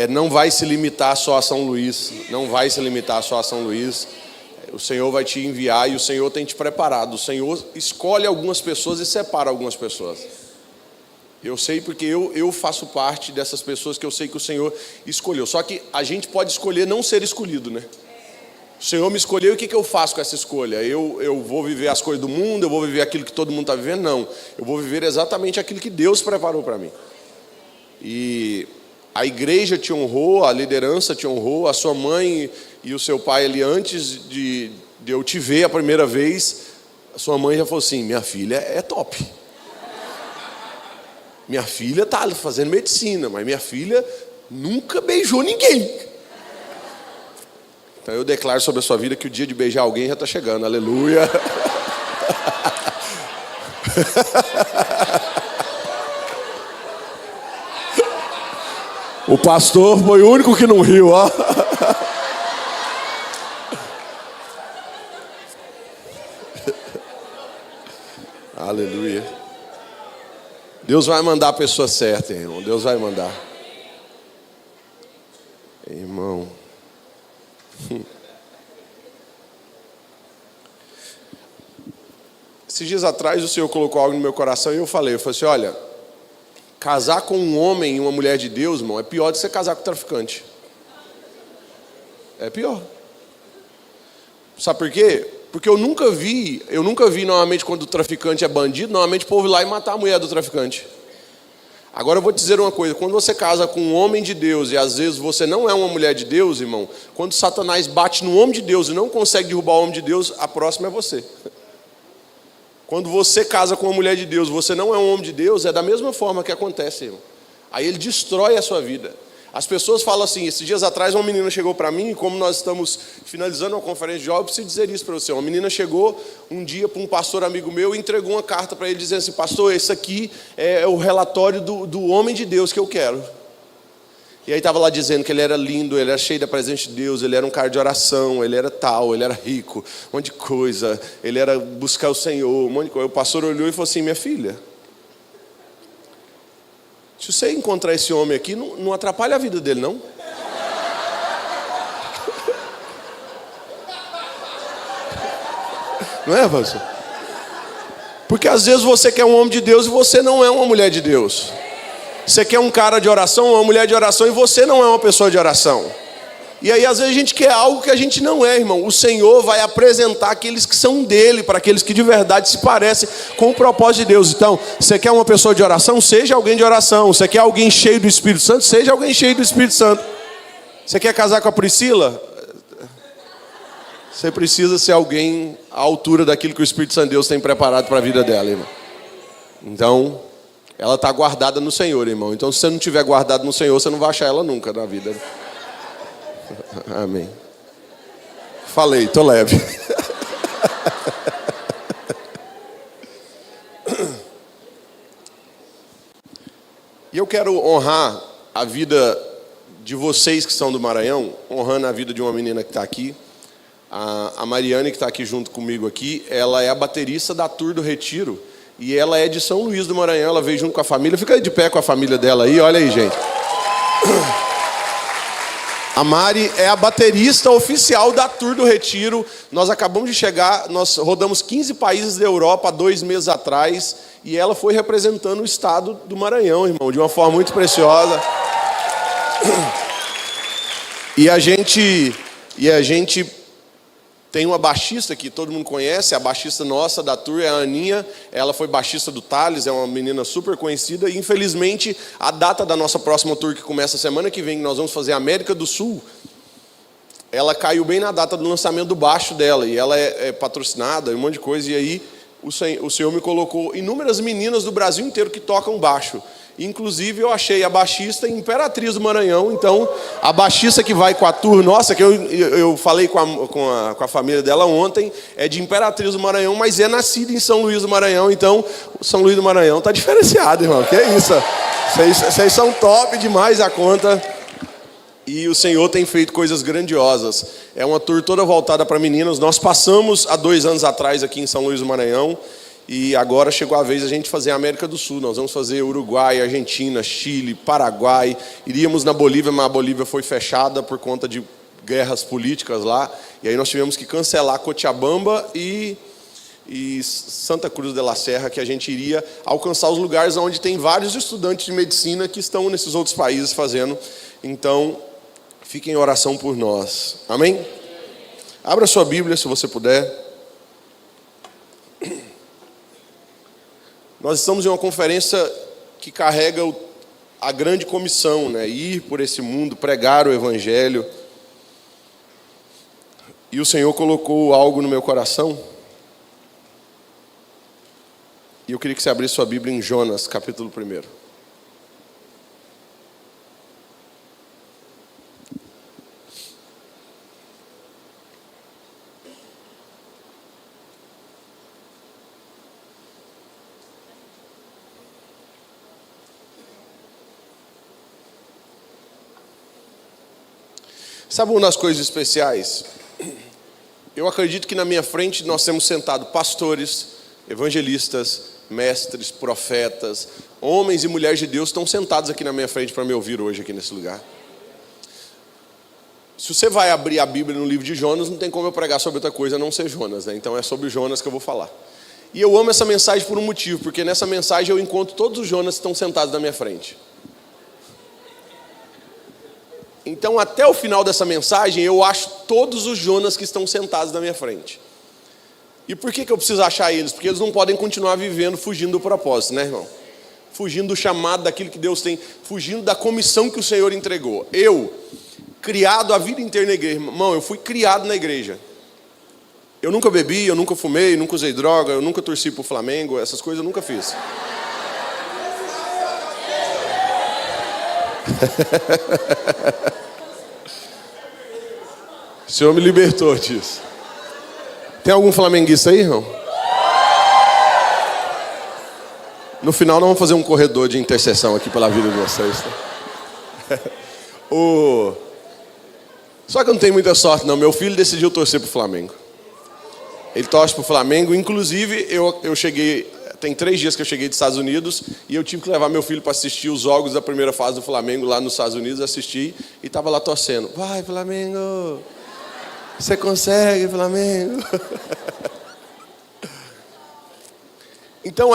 Não vai se limitar só a São Luís. Não vai se limitar só a São Luís. O Senhor vai te enviar e o Senhor tem te preparado. O Senhor escolhe algumas pessoas e separa algumas pessoas. Eu sei porque eu faço parte dessas pessoas que eu sei que o Senhor escolheu. Só que a gente pode escolher não ser escolhido, né? O Senhor me escolheu e o que eu faço com essa escolha? Eu vou viver as coisas do mundo, eu vou viver aquilo que todo mundo está vivendo? Não. Eu vou viver exatamente aquilo que Deus preparou para mim. E A igreja te honrou, a liderança te honrou, a sua mãe e o seu pai ali, antes de eu te ver a primeira vez, a sua mãe já falou assim: minha filha é top. Minha filha está fazendo medicina, mas minha filha nunca beijou ninguém. Então eu declaro sobre a sua vida que o dia de beijar alguém já está chegando. Aleluia. O pastor foi o único que não riu, ó. Aleluia. Deus vai mandar a pessoa certa, irmão. Deus vai mandar. Irmão. Esses dias atrás o Senhor colocou algo no meu coração e eu falei assim: olha, casar com um homem e uma mulher de Deus, irmão, é pior do que você casar com um traficante. É pior. Sabe por quê? Porque eu nunca vi normalmente quando o traficante é bandido, normalmente o povo ir lá e matar a mulher do traficante. Agora eu vou te dizer uma coisa: quando você casa com um homem de Deus e às vezes você não é uma mulher de Deus, irmão, quando Satanás bate no homem de Deus e não consegue derrubar o homem de Deus, a próxima é você. Quando você casa com uma mulher de Deus, você não é um homem de Deus, é da mesma forma que acontece, irmão. Aí ele destrói a sua vida. As pessoas falam assim, esses dias atrás uma menina chegou para mim, e como nós estamos finalizando uma conferência de jovens, eu preciso dizer isso para você. Uma menina chegou um dia para um pastor amigo meu e entregou uma carta para ele dizendo assim: pastor, esse aqui é o relatório do homem de Deus que eu quero. E aí estava lá dizendo que ele era lindo, ele era cheio da presença de Deus, ele era um cara de oração, ele era tal, ele era rico, um monte de coisa, ele era buscar o Senhor, um monte de coisa. O pastor olhou e falou assim: minha filha, se você encontrar esse homem aqui, não atrapalha a vida dele, não? Não é, pastor? Porque às vezes você quer um homem de Deus e você não é uma mulher de Deus. Você quer um cara de oração, uma mulher de oração, e você não é uma pessoa de oração. E aí às vezes a gente quer algo que a gente não é, irmão. O Senhor vai apresentar aqueles que são dele, para aqueles que de verdade se parecem com o propósito de Deus. Então, você quer uma pessoa de oração? Seja alguém de oração. Você quer alguém cheio do Espírito Santo? Seja alguém cheio do Espírito Santo. Você quer casar com a Priscila? Você precisa ser alguém à altura daquilo que o Espírito Santo de Deus tem preparado para a vida dela, irmão. Então, ela está guardada no Senhor, irmão. Então, se você não estiver guardado no Senhor, você não vai achar ela nunca na vida. Amém. Falei, tô leve. E eu quero honrar a vida de vocês que são do Maranhão, honrando a vida de uma menina que está aqui. A Mariane, que está aqui junto comigo aqui, ela é a baterista da Tour do Retiro. E ela é de São Luís do Maranhão, ela veio junto com a família. Fica de pé com a família dela aí, olha aí, gente. A Mari é a baterista oficial da Tour do Retiro. Nós acabamos de chegar, nós rodamos 15 países da Europa há 2 meses atrás. E ela foi representando o estado do Maranhão, irmão, de uma forma muito preciosa. E a gente tem uma baixista que todo mundo conhece, a baixista nossa da Tour é a Aninha. Ela foi baixista do Thales, é uma menina super conhecida. E infelizmente a data da nossa próxima Tour, que começa semana que vem, que nós vamos fazer a América do Sul, ela caiu bem na data do lançamento do baixo dela. E ela é patrocinada, um monte de coisa. E aí o Senhor me colocou inúmeras meninas do Brasil inteiro que tocam baixo. Inclusive eu achei a baixista em Imperatriz do Maranhão. Então a baixista que vai com a Tour nossa, que eu falei com a família dela ontem, é de Imperatriz do Maranhão, mas é nascida em São Luís do Maranhão. Então São Luís do Maranhão está diferenciado, irmão. Que é isso? Vocês são top demais a conta. E o Senhor tem feito coisas grandiosas. É uma Tour toda voltada para meninas. Nós passamos há 2 anos atrás aqui em São Luís do Maranhão. E agora chegou a vez a gente fazer a América do Sul. Nós vamos fazer Uruguai, Argentina, Chile, Paraguai. Iríamos na Bolívia, mas a Bolívia foi fechada por conta de guerras políticas lá. E aí nós tivemos que cancelar Cochabamba e Santa Cruz de la Serra, que a gente iria alcançar os lugares onde tem vários estudantes de medicina que estão nesses outros países fazendo. Então, fiquem em oração por nós. Amém? Abra sua Bíblia, se você puder. Nós estamos em uma conferência que carrega a grande comissão, né? Ir por esse mundo, pregar o evangelho. E o Senhor colocou algo no meu coração. E eu queria que você abrisse sua Bíblia em Jonas, capítulo 1. Sabe uma das coisas especiais? Eu acredito que na minha frente nós temos sentado pastores, evangelistas, mestres, profetas, homens e mulheres de Deus estão sentados aqui na minha frente para me ouvir hoje aqui nesse lugar. Se você vai abrir a Bíblia no livro de Jonas, não tem como eu pregar sobre outra coisa a não ser Jonas, né? Então é sobre Jonas que eu vou falar. E eu amo essa mensagem por um motivo, porque nessa mensagem eu encontro todos os Jonas que estão sentados na minha frente. Então, até o final dessa mensagem, eu acho todos os Jonas que estão sentados na minha frente. E por que eu preciso achar eles? Porque eles não podem continuar vivendo fugindo do propósito, né, irmão? Fugindo do chamado, daquilo que Deus tem, fugindo da comissão que o Senhor entregou. Eu, criado a vida inteira na igreja, irmão, eu fui criado na igreja. Eu nunca bebi, eu nunca fumei, eu nunca usei droga, eu nunca torci pro Flamengo, essas coisas eu nunca fiz. O Senhor me libertou disso. Tem algum flamenguista aí, irmão? No final nós vamos fazer um corredor de intercessão aqui pela vida de vocês, tá? Só que eu não tenho muita sorte não. Meu filho decidiu torcer pro Flamengo. Ele torce pro Flamengo. Inclusive eu cheguei, tem 3 dias que eu cheguei dos Estados Unidos e eu tive que levar meu filho para assistir os jogos da primeira fase do Flamengo lá nos Estados Unidos. Assisti e estava lá torcendo. Vai, Flamengo! Você consegue, Flamengo! Então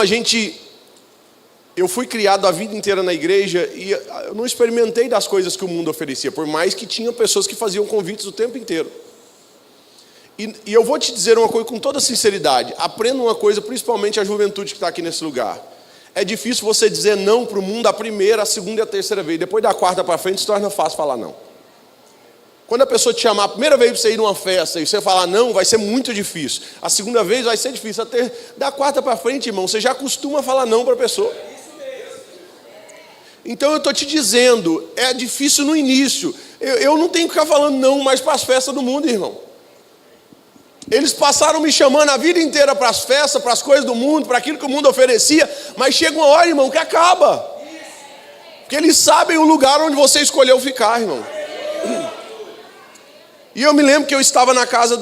eu fui criado a vida inteira na igreja e eu não experimentei das coisas que o mundo oferecia, por mais que tinha pessoas que faziam convites o tempo inteiro. E eu vou te dizer uma coisa com toda sinceridade, aprenda uma coisa, principalmente a juventude que está aqui nesse lugar. É difícil você dizer não para o mundo a primeira, a segunda e a terceira vez, depois da 4ª para frente se torna fácil falar não. Quando a pessoa te chamar a primeira vez para você ir numa festa e você falar não, vai ser muito difícil. A segunda vez vai ser difícil. Da 4ª para frente, irmão, você já costuma falar não para a pessoa. Então eu estou te dizendo, é difícil no início. Eu não tenho que ficar falando não mais para as festas do mundo, irmão. Eles passaram me chamando a vida inteira para as festas, para as coisas do mundo, para aquilo que o mundo oferecia. Mas chega uma hora, irmão, que acaba. Porque eles sabem o lugar onde você escolheu ficar, irmão. E eu me lembro que eu estava na casa,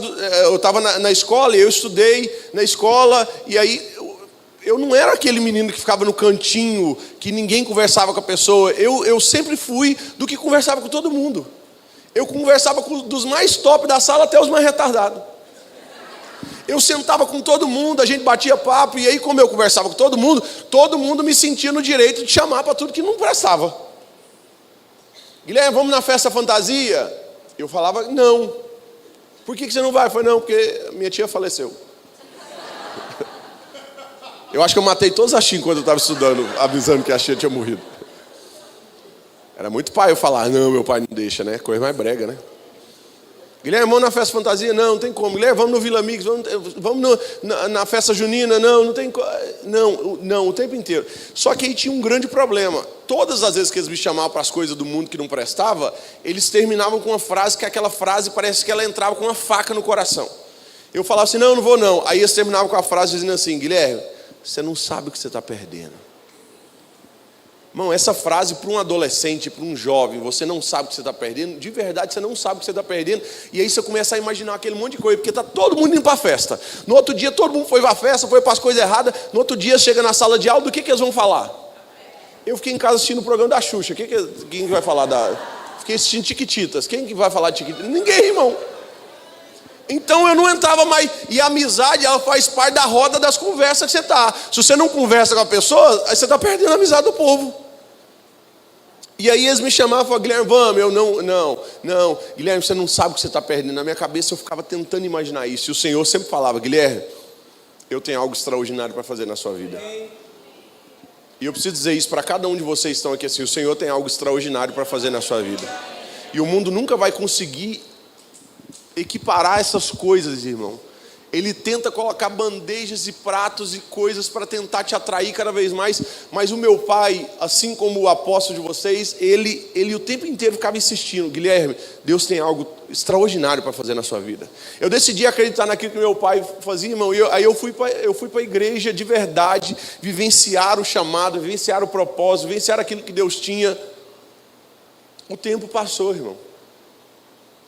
eu estava na escola, e eu estudei na escola, e aí eu não era aquele menino que ficava no cantinho, que ninguém conversava com a pessoa. Eu sempre fui do que conversava com todo mundo. Eu conversava dos mais top da sala até os mais retardados. Eu sentava com todo mundo, a gente batia papo, e aí como eu conversava com todo mundo me sentia no direito de chamar para tudo que não prestava. Guilherme, vamos na festa fantasia? Eu falava, não. Por que você não vai? Eu falei, não, porque minha tia faleceu. Eu acho que eu matei todas as tias quando eu estava estudando, avisando que a tia tinha morrido. Era muito pai eu falar, não, meu pai não deixa, né? Coisa mais brega, né? Guilherme, vamos na festa fantasia? Não, não tem como. Guilherme, vamos no Vila Mix, vamos na festa junina? Não tem como. Não, o tempo inteiro. Só que aí tinha um grande problema. Todas as vezes que eles me chamavam para as coisas do mundo que não prestava, eles terminavam com uma frase, que aquela frase parece que ela entrava com uma faca no coração. Eu falava assim, não vou não. Aí eles terminavam com a frase dizendo assim, Guilherme, você não sabe o que você está perdendo. Irmão, essa frase para um adolescente, para um jovem, você não sabe o que você está perdendo, de verdade você não sabe o que você está perdendo, e aí você começa a imaginar aquele monte de coisa, porque está todo mundo indo para a festa. No outro dia todo mundo foi para a festa, foi para as coisas erradas, no outro dia chega na sala de aula, do que eles vão falar? Eu fiquei em casa assistindo o programa da Xuxa, quem vai falar da... Fiquei assistindo Tiquititas, quem que vai falar de Tiquititas? Ninguém, irmão. Então eu não entrava mais, e a amizade, ela faz parte da roda das conversas que você está. Se você não conversa com a pessoa, aí você está perdendo a amizade do povo. E aí eles me chamavam e falavam, Guilherme, vamos. Eu não, Guilherme, você não sabe o que você está perdendo. Na minha cabeça eu ficava tentando imaginar isso. E o Senhor sempre falava, Guilherme, eu tenho algo extraordinário para fazer na sua vida. E eu preciso dizer isso para cada um de vocês que estão aqui assim, o Senhor tem algo extraordinário para fazer na sua vida. E o mundo nunca vai conseguir equiparar essas coisas, irmão. Ele tenta colocar bandejas e pratos e coisas para tentar te atrair cada vez mais. Mas o meu pai, assim como o apóstolo de vocês, ele o tempo inteiro ficava insistindo: Guilherme, Deus tem algo extraordinário para fazer na sua vida. Eu decidi acreditar naquilo que meu pai fazia, irmão. Aí eu fui para a igreja de verdade, vivenciar o chamado, vivenciar o propósito, vivenciar aquilo que Deus tinha. O tempo passou, irmão.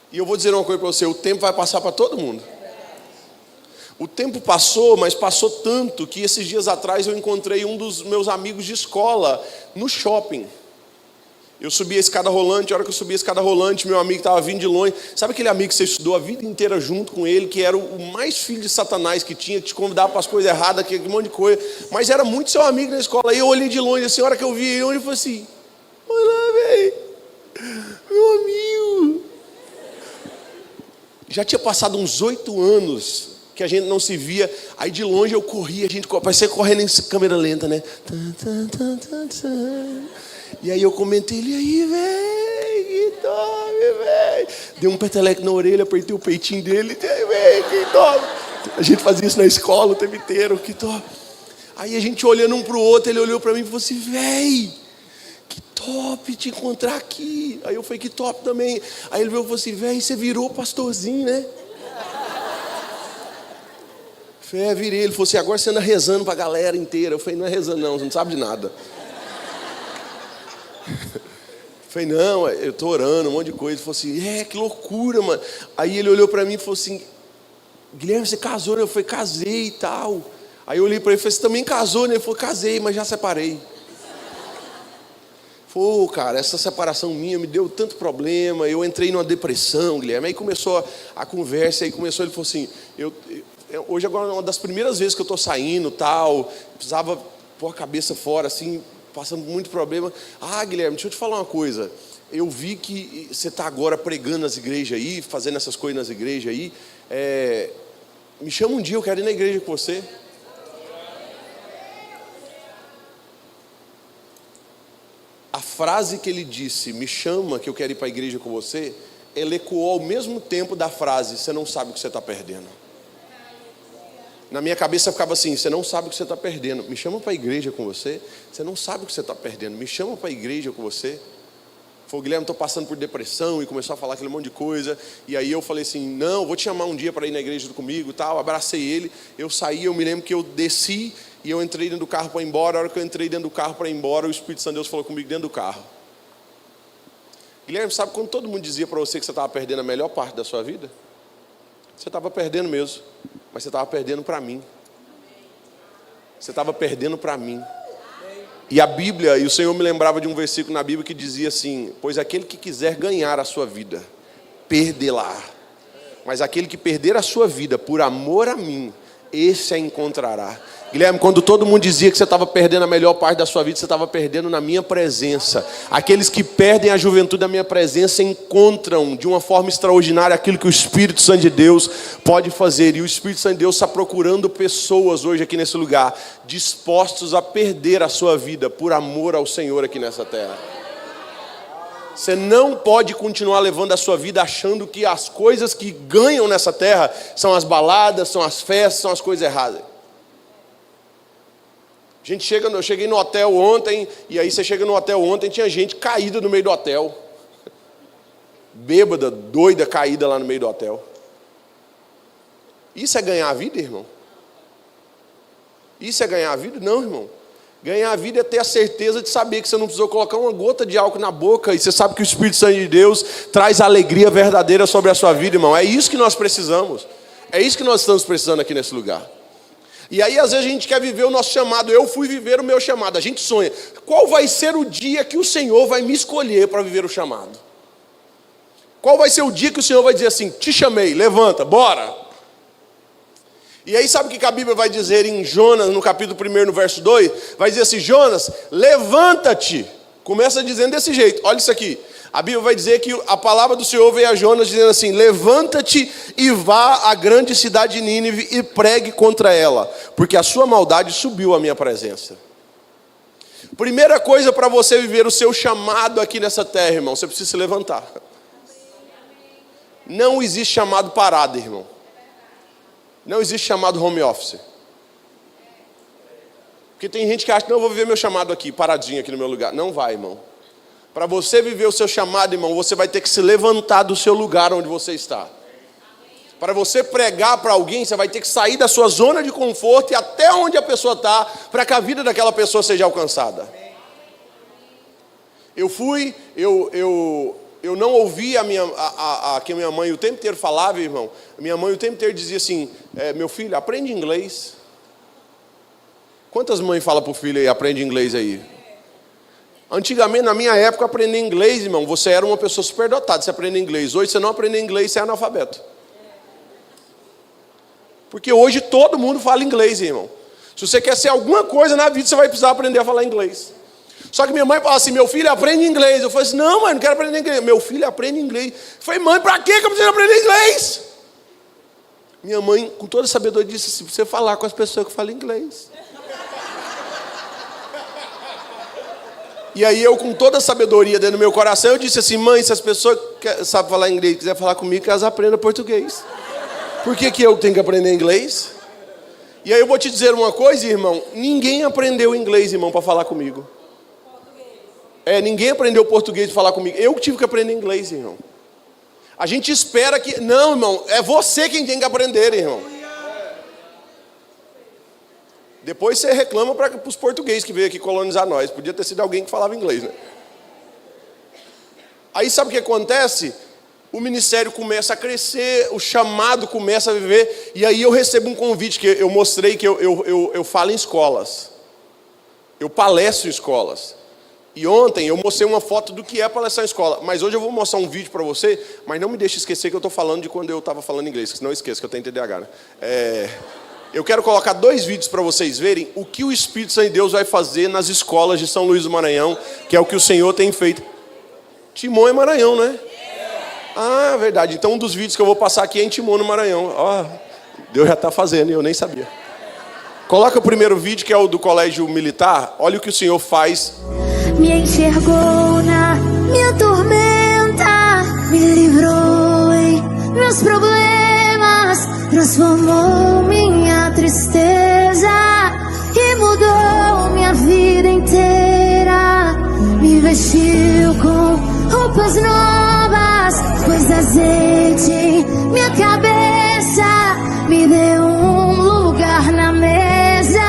E eu vou dizer uma coisa para você: o tempo vai passar para todo mundo. O tempo passou, mas passou tanto que esses dias atrás eu encontrei um dos meus amigos de escola no shopping. Eu subi a escada rolante, a hora que eu subi a escada rolante, meu amigo estava vindo de longe. Sabe aquele amigo que você estudou a vida inteira junto com ele, que era o mais filho de Satanás que tinha, que te convidava para as coisas erradas, aquele monte de coisa, mas era muito seu amigo na escola. Aí eu olhei de longe, assim, a hora que eu vi ele, eu falei assim: olha, velho, meu amigo. Já tinha passado uns 8 anos que a gente não se via. Aí de longe eu corria, a gente parecia correndo em câmera lenta, né? E aí eu comentei ele: aí, velho, que top, velho. Dei um peteleco na orelha, apertei o peitinho dele, velho, que top. A gente fazia isso na escola o tempo inteiro, que top. Aí a gente olhando um pro outro, ele olhou para mim e falou assim: velho, que top te encontrar aqui. Aí eu falei: que top também. Aí ele veio e falou assim: velho, você virou pastorzinho, né? Eu virei. Ele falou assim: agora você anda rezando para a galera inteira. Eu falei: não é rezando não, você não sabe de nada. Eu falei: não, eu estou orando, um monte de coisa. Ele falou assim: que loucura, mano. Aí ele olhou para mim e falou assim: Guilherme, você casou, né? Eu falei: casei e tal. Aí eu olhei para ele e falei: você também casou, né? Ele falou: casei, mas já separei. Pô, cara, essa separação minha me deu tanto problema. Eu entrei numa depressão, Guilherme. Aí começou a conversa, aí começou, ele falou assim: hoje agora é uma das primeiras vezes que eu estou saindo, tal, precisava pôr a cabeça fora, assim, passando muito problema. Guilherme, deixa eu te falar uma coisa. Eu vi que você está agora pregando nas igrejas aí, fazendo essas coisas nas igrejas aí. Me chama um dia, eu quero ir na igreja com você. A frase que ele disse: me chama que eu quero ir para a igreja com você, ela ecoou ao mesmo tempo da frase: você não sabe o que você está perdendo. Na minha cabeça ficava assim: você não sabe o que você está perdendo. Me chama para a igreja com você. Você não sabe o que você está perdendo. Me chama para a igreja com você. Falei: Guilherme, estou passando por depressão. E começou a falar aquele monte de coisa. E aí eu falei assim: não, vou te chamar um dia para ir na igreja comigo, tal. Abracei ele. Eu saí, eu me lembro que eu desci e eu entrei dentro do carro para ir embora. A hora que eu entrei dentro do carro para ir embora, o Espírito Santo de Deus falou comigo dentro do carro: Guilherme, sabe quando todo mundo dizia para você que você estava perdendo a melhor parte da sua vida? Você estava perdendo mesmo, mas você estava perdendo para mim. Você estava perdendo para mim. E a Bíblia, e o Senhor me lembrava de um versículo na Bíblia que dizia assim: pois aquele que quiser ganhar a sua vida, perdê-la. Mas aquele que perder a sua vida por amor a mim, esse a encontrará. Guilherme, quando todo mundo dizia que você estava perdendo a melhor parte da sua vida, você estava perdendo na minha presença. Aqueles que perdem a juventude da minha presença encontram de uma forma extraordinária aquilo que o Espírito Santo de Deus pode fazer. E o Espírito Santo de Deus está procurando pessoas hoje aqui nesse lugar, dispostos a perder a sua vida por amor ao Senhor aqui nessa terra. Você não pode continuar levando a sua vida achando que as coisas que ganham nessa terra são as baladas, são as festas, são as coisas erradas. Eu cheguei no hotel ontem, e aí você chega no hotel ontem, tinha gente caída no meio do hotel. Bêbada, doida, caída lá no meio do hotel. Isso é ganhar a vida, irmão? Isso é ganhar a vida? Não, irmão. Ganhar a vida é ter a certeza de saber que você não precisou colocar uma gota de álcool na boca, e você sabe que o Espírito Santo de Deus traz alegria verdadeira sobre a sua vida, irmão. É isso que nós precisamos. É isso que nós estamos precisando aqui nesse lugar. E aí às vezes a gente quer viver o nosso chamado. Eu fui viver o meu chamado. A gente sonha: qual vai ser o dia que o Senhor vai me escolher para viver o chamado? Qual vai ser o dia que o Senhor vai dizer assim: te chamei, levanta, bora. E aí sabe o que a Bíblia vai dizer em Jonas, no capítulo 1, no verso 2? Vai dizer assim: Jonas, levanta-te. Começa dizendo desse jeito, olha isso aqui. A Bíblia vai dizer que a palavra do Senhor veio a Jonas dizendo assim: levanta-te e vá à grande cidade de Nínive e pregue contra ela, porque a sua maldade subiu à minha presença. Primeira coisa para você viver o seu chamado aqui nessa terra, irmão, você precisa se levantar. Não existe chamado parado, irmão. Não existe chamado home office. Porque tem gente que acha, não, eu vou viver meu chamado aqui, paradinho aqui no meu lugar. Não vai, irmão. Para você viver o seu chamado, irmão, você vai ter que se levantar do seu lugar onde você está. Para você pregar para alguém, você vai ter que sair da sua zona de conforto e até onde a pessoa está, para que a vida daquela pessoa seja alcançada. Eu não ouvi que a minha mãe o tempo inteiro falava, irmão. Minha mãe o tempo inteiro dizia assim, meu filho, aprende inglês. Quantas mães falam para o filho aí, aprende inglês aí? Antigamente, na minha época, aprender inglês, irmão, você era uma pessoa superdotada, você aprende inglês. Hoje, você não aprende inglês, você é analfabeto. Porque hoje todo mundo fala inglês, irmão. Se você quer ser alguma coisa na vida, você vai precisar aprender a falar inglês. Só que minha mãe fala assim, meu filho, aprende inglês. Eu falei assim, não, mãe, não quero aprender inglês. Meu filho, aprende inglês. Eu falei, mãe, para que eu preciso aprender inglês? Minha mãe, com toda a sabedoria, disse, se você falar com as pessoas que falam inglês. E aí eu, com toda a sabedoria dentro do meu coração, eu disse assim, mãe, se as pessoas que sabem falar inglês e quiserem falar comigo, que elas aprendam português. Por que eu tenho que aprender inglês? E aí eu vou te dizer uma coisa, irmão. Ninguém aprendeu inglês, irmão, para falar comigo. Ninguém aprendeu português para falar comigo. Eu tive que aprender inglês, irmão. A gente espera que... Não, irmão, é você quem tem que aprender, irmão. Depois você reclama para os portugueses que veio aqui colonizar nós. Podia ter sido alguém que falava inglês, né? Aí sabe o que acontece? O ministério começa a crescer, o chamado começa a viver, e aí eu recebo um convite, que eu mostrei que eu falo em escolas. Eu palestro em escolas. E ontem eu mostrei uma foto do que é palestrar em escola. Mas hoje eu vou mostrar um vídeo para você, mas não me deixe esquecer que eu estou falando de quando eu estava falando inglês, senão eu esqueço que eu tenho TDAH, né? Eu quero colocar 2 vídeos para vocês verem o que o Espírito Santo de Deus vai fazer nas escolas de São Luís do Maranhão, que é o que o Senhor tem feito. Timon é Maranhão, né? Ah, verdade. Então um dos vídeos que eu vou passar aqui é em Timon, no Maranhão. Deus já está fazendo e eu nem sabia. Coloca o primeiro vídeo, que é o do colégio militar. Olha o que o Senhor faz. Me enxergou na minha tormenta, me livrou em meus problemas, transformou minha tristeza e mudou minha vida inteira. Me vestiu com roupas novas, pôs azeite em minha cabeça, me deu um lugar na mesa.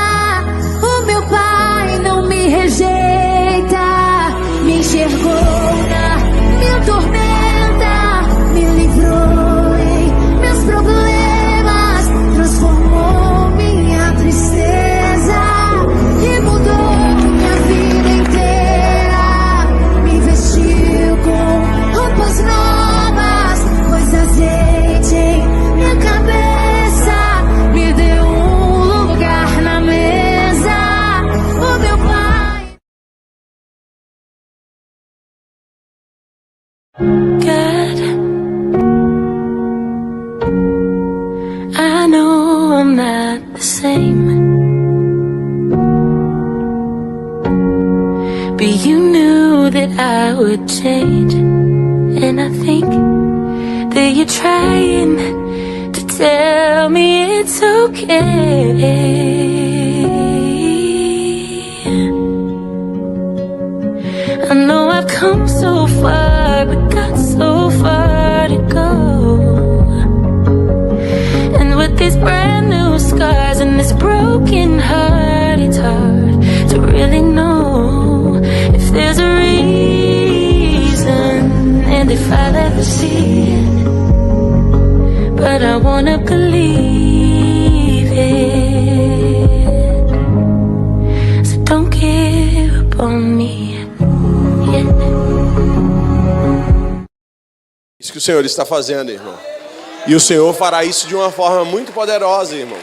O meu Pai não me rejeita, me enxergou na minha tormenta, me livrou em meus problemas, transformou minha tristeza e mudou minha vida inteira. Me vestiu com roupas novas, pôs azeite em minha cabeça, me deu um lugar na mesa. O meu Pai. God, I know I'm not the same, but you knew that I would change, and I think that you're trying to tell me it's okay. I know I've come so far, but got so far to go. And with these brand new scars and this broken heart, it's hard to really know if there's a reason and if I'll ever see it. But I wanna believe it. So don't give up on me. Isso que o Senhor está fazendo, irmão. E o Senhor fará isso de uma forma muito poderosa, irmão.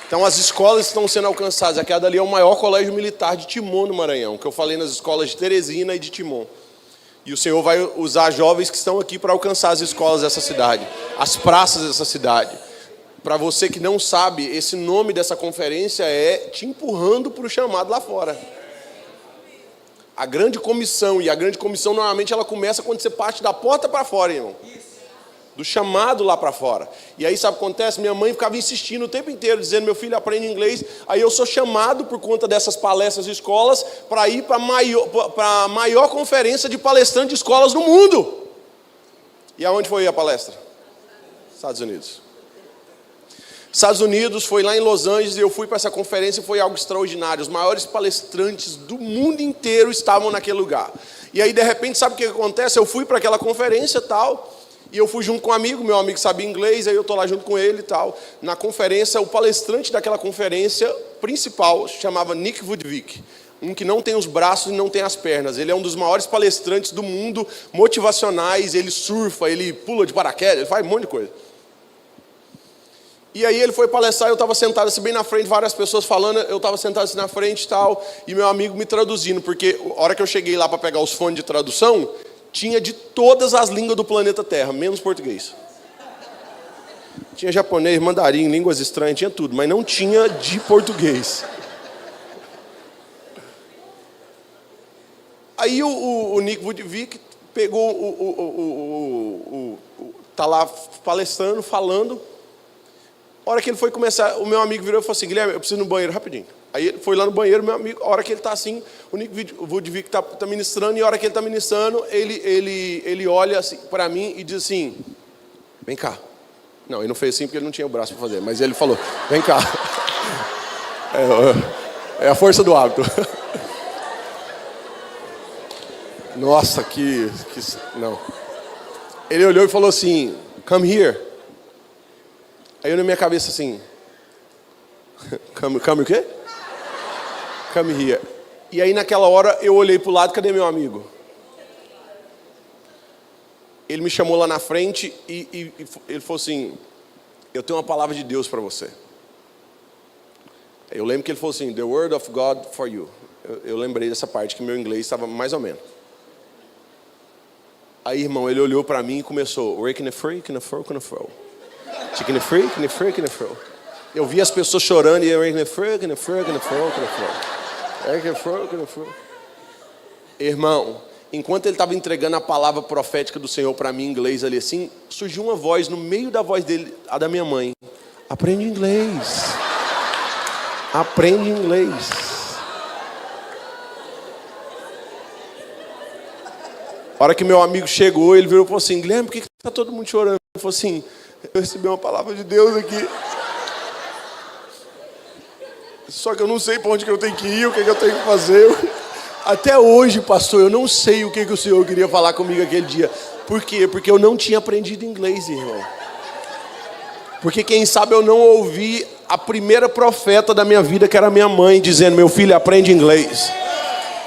Então as escolas estão sendo alcançadas. Aquela dali é o maior colégio militar de Timon, no Maranhão, que eu falei nas escolas de Teresina e de Timon. E o Senhor vai usar jovens que estão aqui para alcançar as escolas dessa cidade, as praças dessa cidade. Para você que não sabe, esse nome dessa conferência é Te Empurrando para o Chamado Lá Fora. A grande comissão, e a grande comissão normalmente ela começa quando você parte da porta para fora, irmão. Do chamado lá para fora. E aí sabe o que acontece? Minha mãe ficava insistindo o tempo inteiro, dizendo, meu filho aprende inglês. Aí eu sou chamado por conta dessas palestras de escolas para ir para a maior conferência de palestrantes de escolas do mundo. E aonde foi a palestra? Estados Unidos. Estados Unidos, foi lá em Los Angeles, e eu fui para essa conferência e foi algo extraordinário. Os maiores palestrantes do mundo inteiro estavam naquele lugar. E aí, de repente, sabe o que acontece? Eu fui para aquela conferência e tal, e eu fui junto com um amigo, meu amigo sabia inglês, aí eu estou lá junto com ele e tal. Na conferência, o palestrante daquela conferência principal chamava Nick Vujicic. Um que não tem os braços e não tem as pernas. Ele é um dos maiores palestrantes do mundo, motivacionais, ele surfa, ele pula de paraquedas, ele faz um monte de coisa. E aí ele foi palestrar, eu estava sentado assim bem na frente, várias pessoas falando, eu estava sentado assim na frente e tal, e meu amigo me traduzindo, porque a hora que eu cheguei lá para pegar os fones de tradução, tinha de todas as línguas do planeta Terra, menos português. Tinha japonês, mandarim, línguas estranhas, tinha tudo, mas não tinha de português. Aí o Nick Vujicic pegou tá lá palestrando, falando. A hora que ele foi começar, o meu amigo virou e falou assim, Guilherme, eu preciso ir no banheiro rapidinho. Aí ele foi lá no banheiro, meu amigo, a hora que ele está assim, o Nick Vujicic está ministrando, e a hora que ele está ministrando, ele olha assim, para mim e diz assim, vem cá. Não, ele não fez assim porque ele não tinha o braço para fazer, mas ele falou, vem cá. É a força do hábito. Nossa, não. Ele olhou e falou assim, come here. Aí eu na minha cabeça assim, come o quê? Come here. E aí naquela hora eu olhei para o lado, cadê meu amigo? Ele me chamou lá na frente e ele falou assim, eu tenho uma palavra de Deus para você. Eu lembro que ele falou assim, the word of God for you. Eu lembrei dessa parte que meu inglês estava mais ou menos. Aí, irmão, ele olhou para mim e começou, chicken free. Eu vi as pessoas chorando e eu irmão, enquanto ele estava entregando a palavra profética do Senhor para mim em inglês ali assim, surgiu uma voz no meio da voz dele, a da minha mãe. Aprende inglês. Aprende inglês. A hora que meu amigo chegou, ele virou e falou assim, Guilherme, por que está todo mundo chorando? Ele falou assim, eu recebi uma palavra de Deus aqui. Só que eu não sei para onde que eu tenho que ir, o que eu tenho que fazer. Até hoje, pastor, eu não sei o que o Senhor queria falar comigo aquele dia. Por quê? Porque eu não tinha aprendido inglês, irmão. Porque quem sabe eu não ouvi a primeira profeta da minha vida, que era minha mãe, dizendo, meu filho, aprende inglês.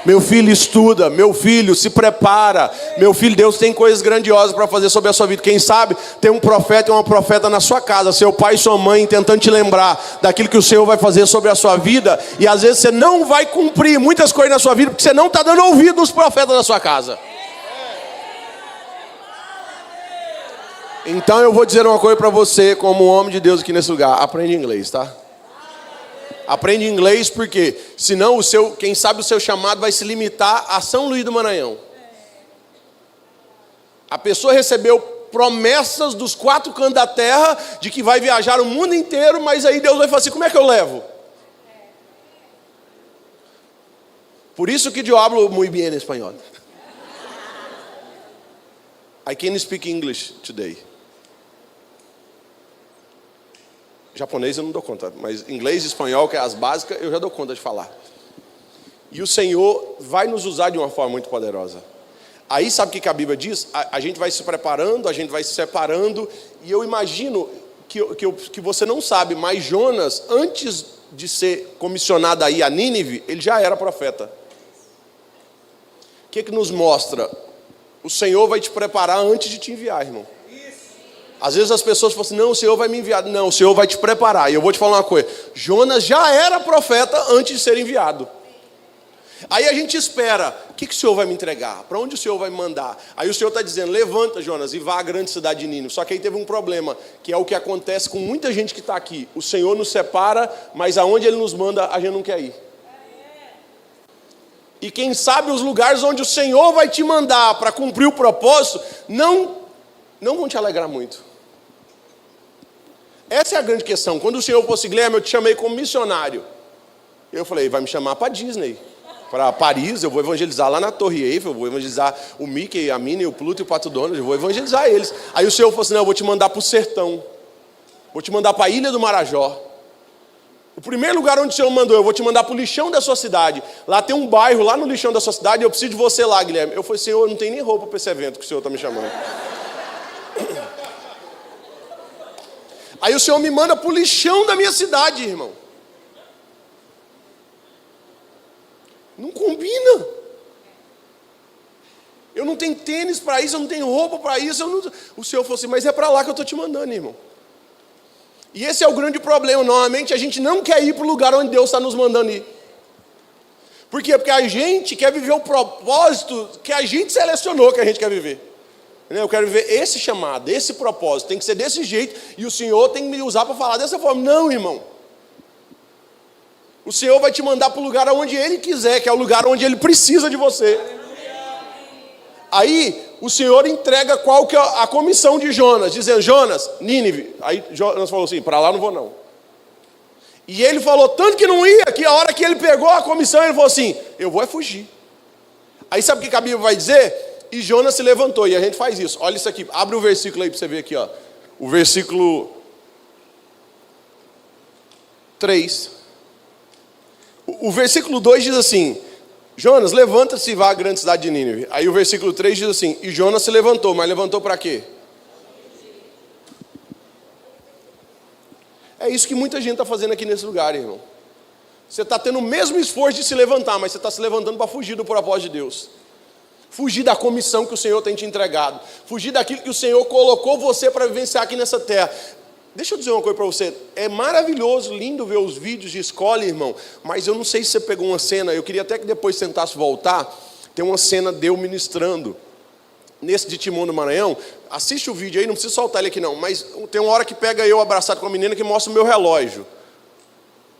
Meu filho, estuda. Meu filho, se prepara. Meu filho, Deus tem coisas grandiosas para fazer sobre a sua vida. Quem sabe tem um profeta e uma profeta na sua casa, seu pai e sua mãe, tentando te lembrar daquilo que o Senhor vai fazer sobre a sua vida. E às vezes você não vai cumprir muitas coisas na sua vida, porque você não está dando ouvido aos profetas da sua casa. Então eu vou dizer uma coisa para você, como homem de Deus aqui nesse lugar. Aprende inglês, tá? Aprende inglês porque, senão quem sabe o seu chamado vai se limitar a São Luís do Maranhão. A pessoa recebeu promessas dos 4 cantos da terra de que vai viajar o mundo inteiro, mas aí Deus vai falar assim, como é que eu levo? Por isso que eu hablo muito bem em espanhol. I can speak English today. Japonês eu não dou conta, mas inglês e espanhol, que é as básicas, eu já dou conta de falar. E o Senhor vai nos usar de uma forma muito poderosa. Aí sabe o que a Bíblia diz? A gente vai se preparando, a gente vai se separando, e eu imagino que você não sabe, mas Jonas, antes de ser comissionado aí a Nínive, ele já era profeta. O que nos mostra? O Senhor vai te preparar antes de te enviar, irmão. Às vezes as pessoas falam assim, não, o Senhor vai me enviar. Não, o Senhor vai te preparar. E eu vou te falar uma coisa, Jonas já era profeta antes de ser enviado. Aí a gente espera, o que o Senhor vai me entregar? Para onde o Senhor vai me mandar? Aí o Senhor está dizendo, levanta, Jonas, e vá à grande cidade de Nínive. Só que aí teve um problema, que é o que acontece com muita gente que está aqui. O Senhor nos separa, mas aonde Ele nos manda, a gente não quer ir. E quem sabe os lugares onde o Senhor vai te mandar para cumprir o propósito, não vão te alegrar muito. Essa é a grande questão. Quando o Senhor fosse, Guilherme, eu te chamei como missionário. Eu falei, vai me chamar para Disney, para Paris, eu vou evangelizar lá na Torre Eiffel, eu vou evangelizar o Mickey, a Minnie, o Pluto e o Pato Donald, eu vou evangelizar eles. Aí o Senhor falou assim, não, eu vou te mandar para o sertão, vou te mandar para a Ilha do Marajó. O primeiro lugar onde o Senhor mandou, eu vou te mandar para o lixão da sua cidade. Lá tem um bairro, lá no lixão da sua cidade, eu preciso de você lá, Guilherme. Eu falei, Senhor, eu não tenho nem roupa para esse evento que o Senhor está me chamando. Aí o Senhor me manda para o lixão da minha cidade, irmão. Não combina. Eu não tenho tênis para isso, eu não tenho roupa para isso. O Senhor falou assim, mas é para lá que eu estou te mandando, irmão. E esse é o grande problema. Normalmente a gente não quer ir para o lugar onde Deus está nos mandando ir. Por quê? Porque a gente quer viver o propósito que a gente selecionou que a gente quer viver. Eu quero viver esse chamado, esse propósito. Tem que ser desse jeito. E o Senhor tem que me usar para falar dessa forma. Não, irmão. O Senhor vai te mandar para o lugar onde Ele quiser, que é o lugar onde Ele precisa de você. Aí o Senhor entrega qual que é a comissão de Jonas, dizendo, Jonas, Nínive. Aí Jonas falou assim, para lá não vou não. E ele falou tanto que não ia, que a hora que ele pegou a comissão, ele falou assim, eu vou é fugir. Aí sabe o que a Bíblia vai dizer? E Jonas se levantou, e a gente faz isso. Olha isso aqui, abre o versículo aí para você ver aqui, ó. O versículo 3. O versículo 2 diz assim, Jonas, levanta-se e vá à grande cidade de Nínive. Aí o versículo 3 diz assim, e Jonas se levantou, mas levantou para quê? É isso que muita gente está fazendo aqui nesse lugar, irmão. Você está tendo o mesmo esforço de se levantar, mas você está se levantando para fugir do propósito de Deus. Fugir da comissão que o Senhor tem te entregado. Fugir daquilo que o Senhor colocou você para vivenciar aqui nessa terra. Deixa eu dizer uma coisa para você. É maravilhoso, lindo ver os vídeos de escola, irmão. Mas eu não sei se você pegou uma cena. Eu queria até que depois tentasse voltar. Tem uma cena de eu ministrando. Nesse de Timon do Maranhão. Assiste o vídeo aí, não precisa soltar ele aqui não. Mas tem uma hora que pega eu abraçado com a menina que mostra o meu relógio.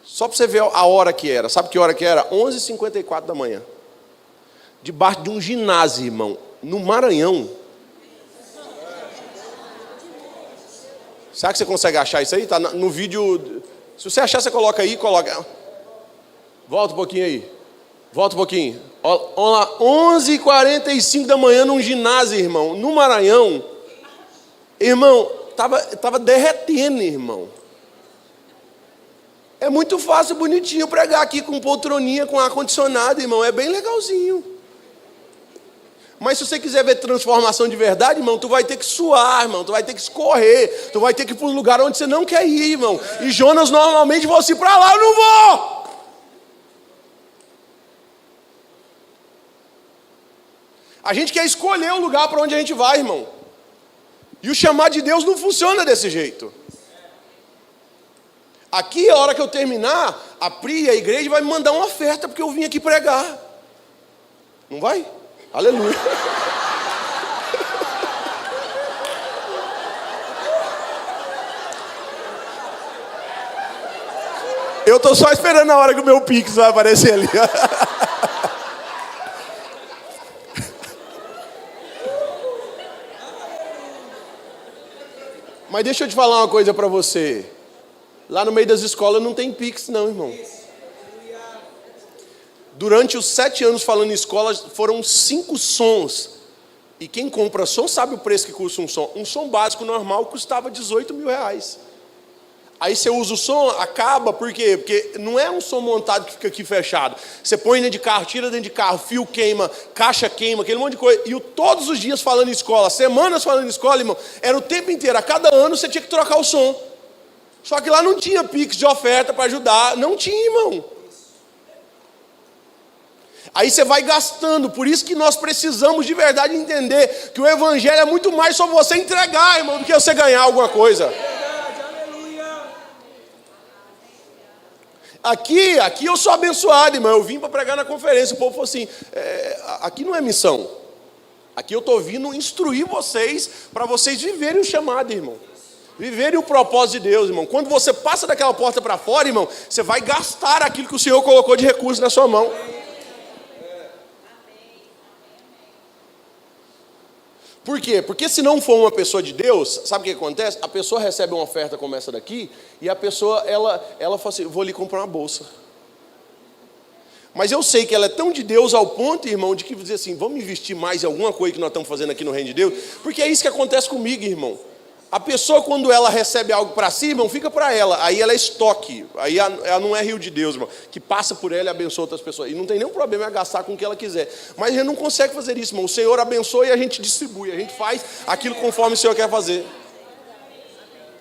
Só para você ver a hora que era. Sabe que hora que era? 11h54 da manhã. Debaixo de um ginásio, irmão. No Maranhão. Será que você consegue achar isso aí? Está no vídeo. Se você achar, você coloca aí, coloca. Volta um pouquinho aí. Volta um pouquinho. Olha lá, 11h45 da manhã num ginásio, irmão. No Maranhão. Irmão, tava derretendo, irmão. É muito fácil, bonitinho pregar aqui com poltroninha, com ar-condicionado, irmão. É bem legalzinho. Mas se você quiser ver transformação de verdade, irmão, tu vai ter que suar, irmão, tu vai ter que escorrer, tu vai ter que ir para um lugar onde você não quer ir, irmão. E Jonas normalmente falou assim, para lá eu não vou. A gente quer escolher o lugar para onde a gente vai, irmão. E o chamado de Deus não funciona desse jeito. Aqui, a hora que eu terminar, a Pri, a igreja, vai me mandar uma oferta, porque eu vim aqui pregar. Não vai? Aleluia. Eu estou só esperando a hora que o meu Pix vai aparecer ali. Mas deixa eu te falar uma coisa para você. Lá no meio das escolas não tem Pix não, irmão. Durante os 7 anos falando em escola, foram 5 sons. E quem compra som sabe o preço que custa um som. Um som básico normal custava 18 mil reais. Aí você usa o som, acaba, por quê? Porque não é um som montado que fica aqui fechado. Você põe dentro de carro, tira dentro de carro, fio queima, caixa queima, aquele monte de coisa. E todos os dias falando em escola, semanas falando em escola, irmão, era o tempo inteiro. A cada ano você tinha que trocar o som. Só que lá não tinha Pix de oferta para ajudar. Não tinha, irmão. Aí você vai gastando, por isso que nós precisamos de verdade entender que o evangelho é muito mais sobre você entregar, irmão, do que você ganhar alguma coisa. Aqui eu sou abençoado, irmão, eu vim para pregar na conferência, o povo falou assim, aqui não é missão, aqui eu estou vindo instruir vocês, para vocês viverem o chamado, irmão. Viverem o propósito de Deus, irmão. Quando você passa daquela porta para fora, irmão, você vai gastar aquilo que o Senhor colocou de recurso na sua mão. Por quê? Porque se não for uma pessoa de Deus, sabe o que acontece? A pessoa recebe uma oferta como essa daqui, e a pessoa, ela fala assim, vou ali comprar uma bolsa. Mas eu sei que ela é tão de Deus ao ponto, irmão, de que dizer assim, vamos investir mais em alguma coisa que nós estamos fazendo aqui no reino de Deus, porque é isso que acontece comigo, irmão. A pessoa, quando ela recebe algo para si, irmão, fica para ela. Aí ela é estoque. Aí ela não é rio de Deus, irmão, que passa por ela e abençoa outras pessoas. E não tem nenhum problema em gastar com o que ela quiser. Mas a gente não consegue fazer isso, irmão. O Senhor abençoa e a gente distribui. A gente faz aquilo conforme o Senhor quer fazer.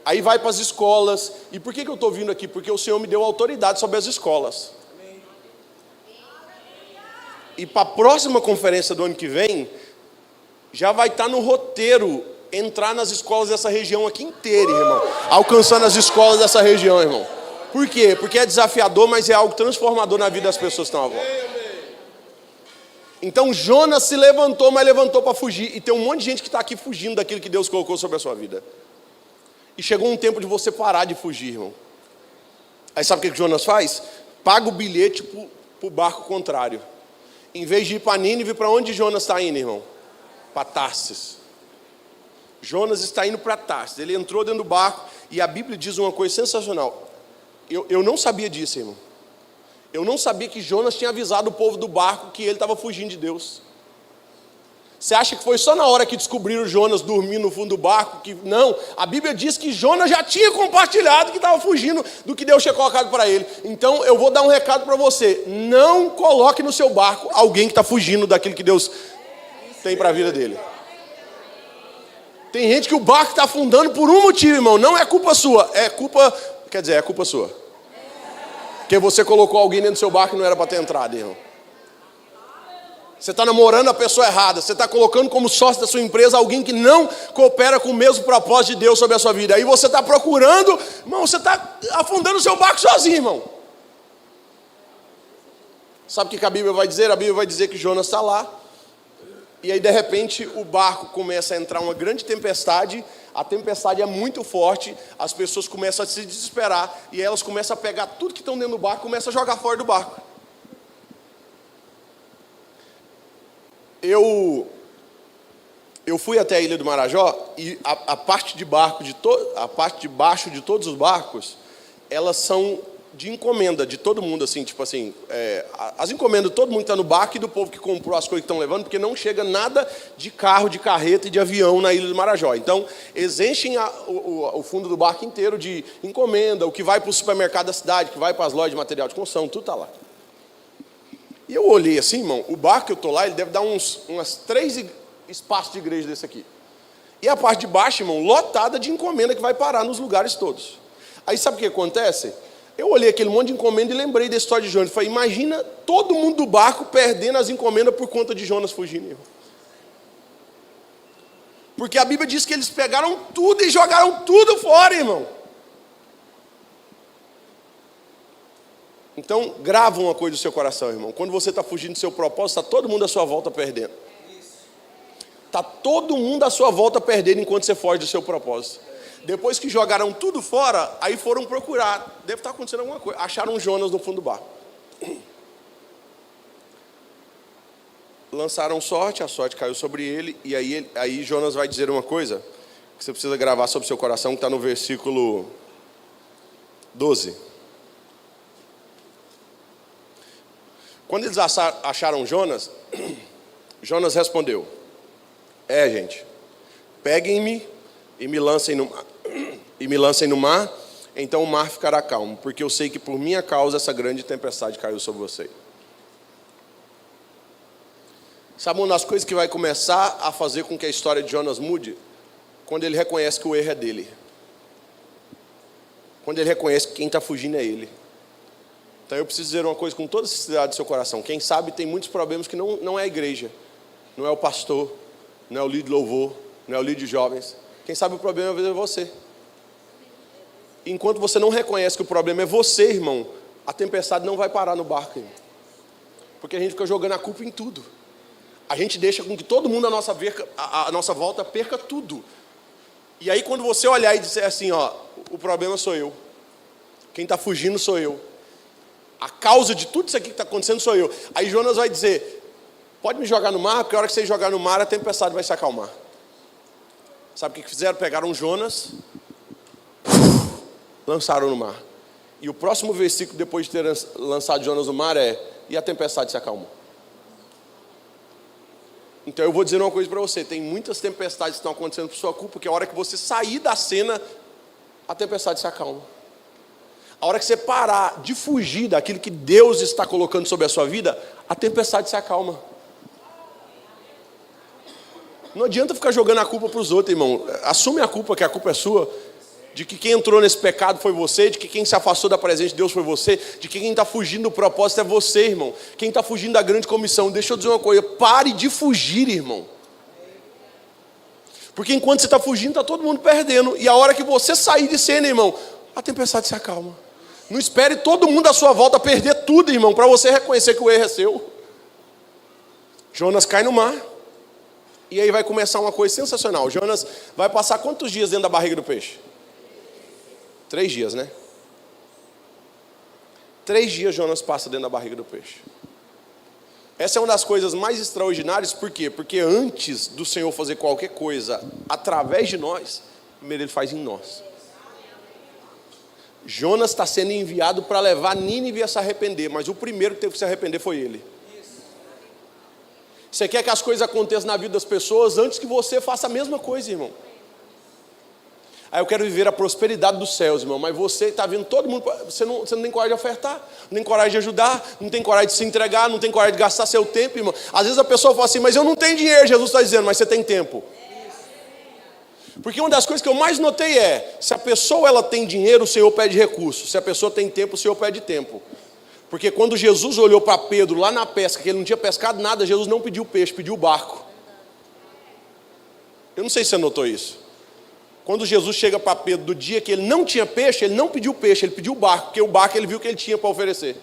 Aí vai para as escolas. E por que eu estou vindo aqui? Porque o Senhor me deu autoridade sobre as escolas. E para a próxima conferência do ano que vem, já vai estar no roteiro entrar nas escolas dessa região aqui inteira, irmão. Alcançando as escolas dessa região, irmão. Por quê? Porque é desafiador, mas é algo transformador na vida das pessoas que estão à volta. Então Jonas se levantou, mas levantou para fugir. E tem um monte de gente que está aqui fugindo daquilo que Deus colocou sobre a sua vida. E chegou um tempo de você parar de fugir, irmão. Aí sabe o que Jonas faz? Paga o bilhete para o barco contrário. Em vez de ir para Nínive, para onde Jonas está indo, irmão? Para Tarsis. Jonas está indo para Tarsis. Ele entrou dentro do barco e a Bíblia diz uma coisa sensacional. Eu não sabia disso, irmão. Eu não sabia que Jonas tinha avisado o povo do barco que ele estava fugindo de Deus. Você acha que foi só na hora que descobriram Jonas dormindo no fundo do barco? Que não, a Bíblia diz que Jonas já tinha compartilhado que estava fugindo do que Deus tinha colocado para ele. Então eu vou dar um recado para você. Não coloque no seu barco alguém que está fugindo daquilo que Deus tem para a vida dele. Tem gente que o barco está afundando por um motivo, irmão. Não é culpa sua, é culpa sua. Porque você colocou alguém dentro do seu barco e não era para ter entrado, irmão. Você está namorando a pessoa errada. Você está colocando como sócio da sua empresa alguém que não coopera com o mesmo propósito de Deus sobre a sua vida. Aí você está procurando, irmão, você está afundando o seu barco sozinho, irmão. Sabe o que a Bíblia vai dizer? A Bíblia vai dizer que Jonas está lá. E aí, de repente, o barco começa a entrar uma grande tempestade. A tempestade é muito forte. As pessoas começam a se desesperar. E elas começam a pegar tudo que estão dentro do barco e começam a jogar fora do barco. Eu fui até a Ilha do Marajó. E a parte de baixo de todos os barcos, elas são de encomenda de todo mundo, assim, tipo assim, as encomendas de todo mundo está no barco e do povo que comprou as coisas que estão levando, porque não chega nada de carro, de carreta e de avião na Ilha do Marajó. Então, eles enchem o fundo do barco inteiro de encomenda, o que vai para o supermercado da cidade, que vai para as lojas de material de construção, tudo está lá. E eu olhei assim, irmão, o barco que eu estou lá, ele deve dar umas 3 espaços de igreja desse aqui. E a parte de baixo, irmão, lotada de encomenda que vai parar nos lugares todos. Aí sabe o que acontece? Eu olhei aquele monte de encomenda e lembrei da história de Jonas. Falei, imagina todo mundo do barco perdendo as encomendas por conta de Jonas fugindo, irmão. Porque a Bíblia diz que eles pegaram tudo e jogaram tudo fora, irmão. Então, grava uma coisa no seu coração, irmão. Quando você está fugindo do seu propósito, está todo mundo à sua volta perdendo. Está todo mundo à sua volta perdendo enquanto você foge do seu propósito. Depois que jogaram tudo fora, aí foram procurar. Deve estar acontecendo alguma coisa. Acharam Jonas no fundo do barco. Lançaram sorte, a sorte caiu sobre ele. E aí Jonas vai dizer uma coisa que você precisa gravar sobre o seu coração, que está no versículo 12. Quando eles acharam Jonas, Jonas respondeu: gente, peguem-me e me lancem no mar, então o mar ficará calmo, porque eu sei que por minha causa essa grande tempestade caiu sobre você. Sabe uma das coisas que vai começar a fazer com que a história de Jonas mude? Quando ele reconhece que o erro é dele. Quando ele reconhece que quem está fugindo é ele. Então eu preciso dizer uma coisa com toda a sinceridade do seu coração. Quem sabe tem muitos problemas que não é a igreja, não é o pastor, não é o líder de louvor, não é o líder de jovens. Quem sabe o problema às vezes é você. Enquanto você não reconhece que o problema é você, irmão, a tempestade não vai parar no barco, irmão. Porque a gente fica jogando a culpa em tudo. A gente deixa com que todo mundo à nossa volta perca tudo. E aí quando você olhar e dizer assim, o problema sou eu. Quem está fugindo sou eu. A causa de tudo isso aqui que está acontecendo sou eu. Aí Jonas vai dizer, pode me jogar no mar, porque a hora que você jogar no mar, a tempestade vai se acalmar. Sabe o que fizeram? Pegaram Jonas, lançaram no mar. E o próximo versículo, depois de ter lançado Jonas no mar, é: e a tempestade se acalmou. Então eu vou dizer uma coisa para você: tem muitas tempestades que estão acontecendo por sua culpa, que a hora que você sair da cena, a tempestade se acalma. A hora que você parar de fugir daquilo que Deus está colocando sobre a sua vida, a tempestade se acalma. Não adianta ficar jogando a culpa para os outros, irmão. Assume a culpa, que a culpa é sua. De que quem entrou nesse pecado foi você, de que quem se afastou da presença de Deus foi você, de que quem está fugindo do propósito é você, irmão. Quem está fugindo da grande comissão. Deixa eu dizer uma coisa: pare de fugir, irmão. Porque enquanto você está fugindo, está todo mundo perdendo. E a hora que você sair de cena, irmão, a tempestade se acalma. Não espere todo mundo à sua volta perder tudo, irmão, para você reconhecer que o erro é seu. Jonas cai no mar. E aí vai começar uma coisa sensacional. Jonas vai passar quantos dias dentro da barriga do peixe? 3 dias, né? 3 dias Jonas passa dentro da barriga do peixe. Essa é uma das coisas mais extraordinárias. Por quê? Porque antes do Senhor fazer qualquer coisa através de nós, primeiro Ele faz em nós. Jonas está sendo enviado para levar Nínive a se arrepender, mas o primeiro que teve que se arrepender foi ele. Você quer que as coisas aconteçam na vida das pessoas antes que você faça a mesma coisa, irmão. Aí eu quero viver a prosperidade dos céus, irmão, mas você está vendo todo mundo, você não tem coragem de ofertar, não tem coragem de ajudar, não tem coragem de se entregar, não tem coragem de gastar seu tempo, irmão. Às vezes a pessoa fala assim: mas eu não tenho dinheiro. Jesus está dizendo: mas você tem tempo. Porque uma das coisas que eu mais notei é: se a pessoa ela tem dinheiro, o Senhor pede recurso. Se a pessoa tem tempo, o Senhor pede tempo. Porque quando Jesus olhou para Pedro lá na pesca, que ele não tinha pescado nada, Jesus não pediu peixe, pediu o barco. Eu não sei se você notou isso. Quando Jesus chega para Pedro do dia que ele não tinha peixe, ele não pediu peixe, ele pediu o barco, porque o barco ele viu que ele tinha para oferecer.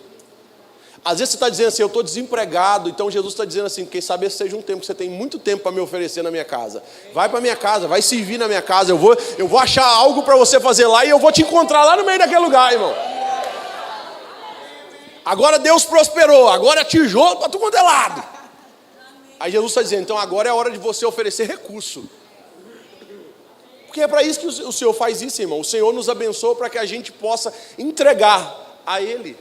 Às vezes você está dizendo assim: eu estou desempregado, então Jesus está dizendo assim: quem sabe esse seja um tempo que você tem muito tempo para me oferecer na minha casa. Vai para a minha casa, vai servir na minha casa, eu vou achar algo para você fazer lá e eu vou te encontrar lá no meio daquele lugar, irmão. Agora Deus prosperou, agora é tijolo para tudo quanto é lado. Aí Jesus está dizendo: então agora é a hora de você oferecer recurso. Porque é para isso que o Senhor faz isso, irmão. O Senhor nos abençoa para que a gente possa entregar a Ele.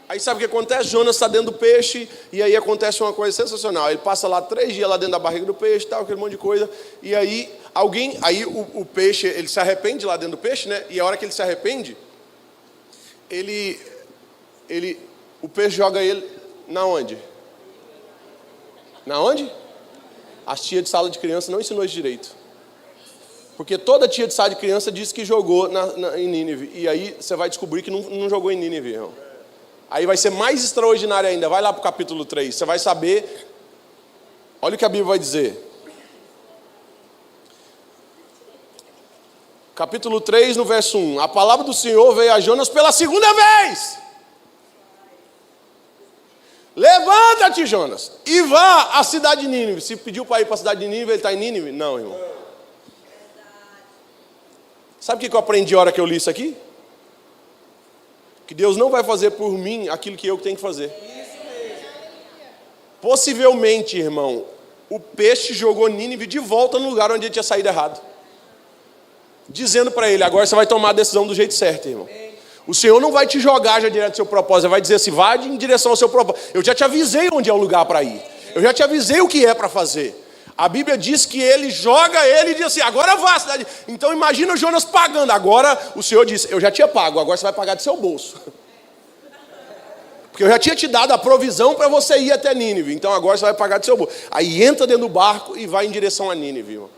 Aí sabe o que acontece? Jonas está dentro do peixe, e aí acontece uma coisa sensacional. Ele passa lá 3 dias lá dentro da barriga do peixe, tal, aquele monte de coisa. E aí o peixe, ele se arrepende lá dentro do peixe, né? E a hora que ele se arrepende, o peixe joga ele na onde? Na onde? As tias de sala de criança não ensinou isso direito. Porque toda tia de sala de criança disse que jogou em Nínive. E aí você vai descobrir que não jogou em Nínive, irmão. Aí vai ser mais extraordinário ainda. Vai lá para o capítulo 3. Você vai saber. Olha o que a Bíblia vai dizer. Capítulo 3, no verso 1. A palavra do Senhor veio a Jonas pela 2ª vez. Levanta-te, Jonas, e vá à cidade de Nínive. Se pediu para ir para a cidade de Nínive, ele está em Nínive? Não, irmão. Sabe o que eu aprendi a hora que eu li isso aqui? Que Deus não vai fazer por mim aquilo que eu tenho que fazer. Possivelmente, irmão, o peixe jogou Nínive de volta no lugar onde ele tinha saído errado. Dizendo para ele: agora você vai tomar a decisão do jeito certo, irmão. O Senhor não vai te jogar já direto do seu propósito. Ele vai dizer assim: vá em direção ao seu propósito. Eu já te avisei onde é o lugar para ir. Eu já te avisei o que é para fazer. A Bíblia diz que ele joga ele e diz assim: agora vá, cidade. Então imagina o Jonas pagando. Agora o Senhor disse: eu já tinha pago, agora você vai pagar do seu bolso. Porque eu já tinha te dado a provisão para você ir até Nínive. Então agora você vai pagar do seu bolso. Aí entra dentro do barco e vai em direção a Nínive, irmão.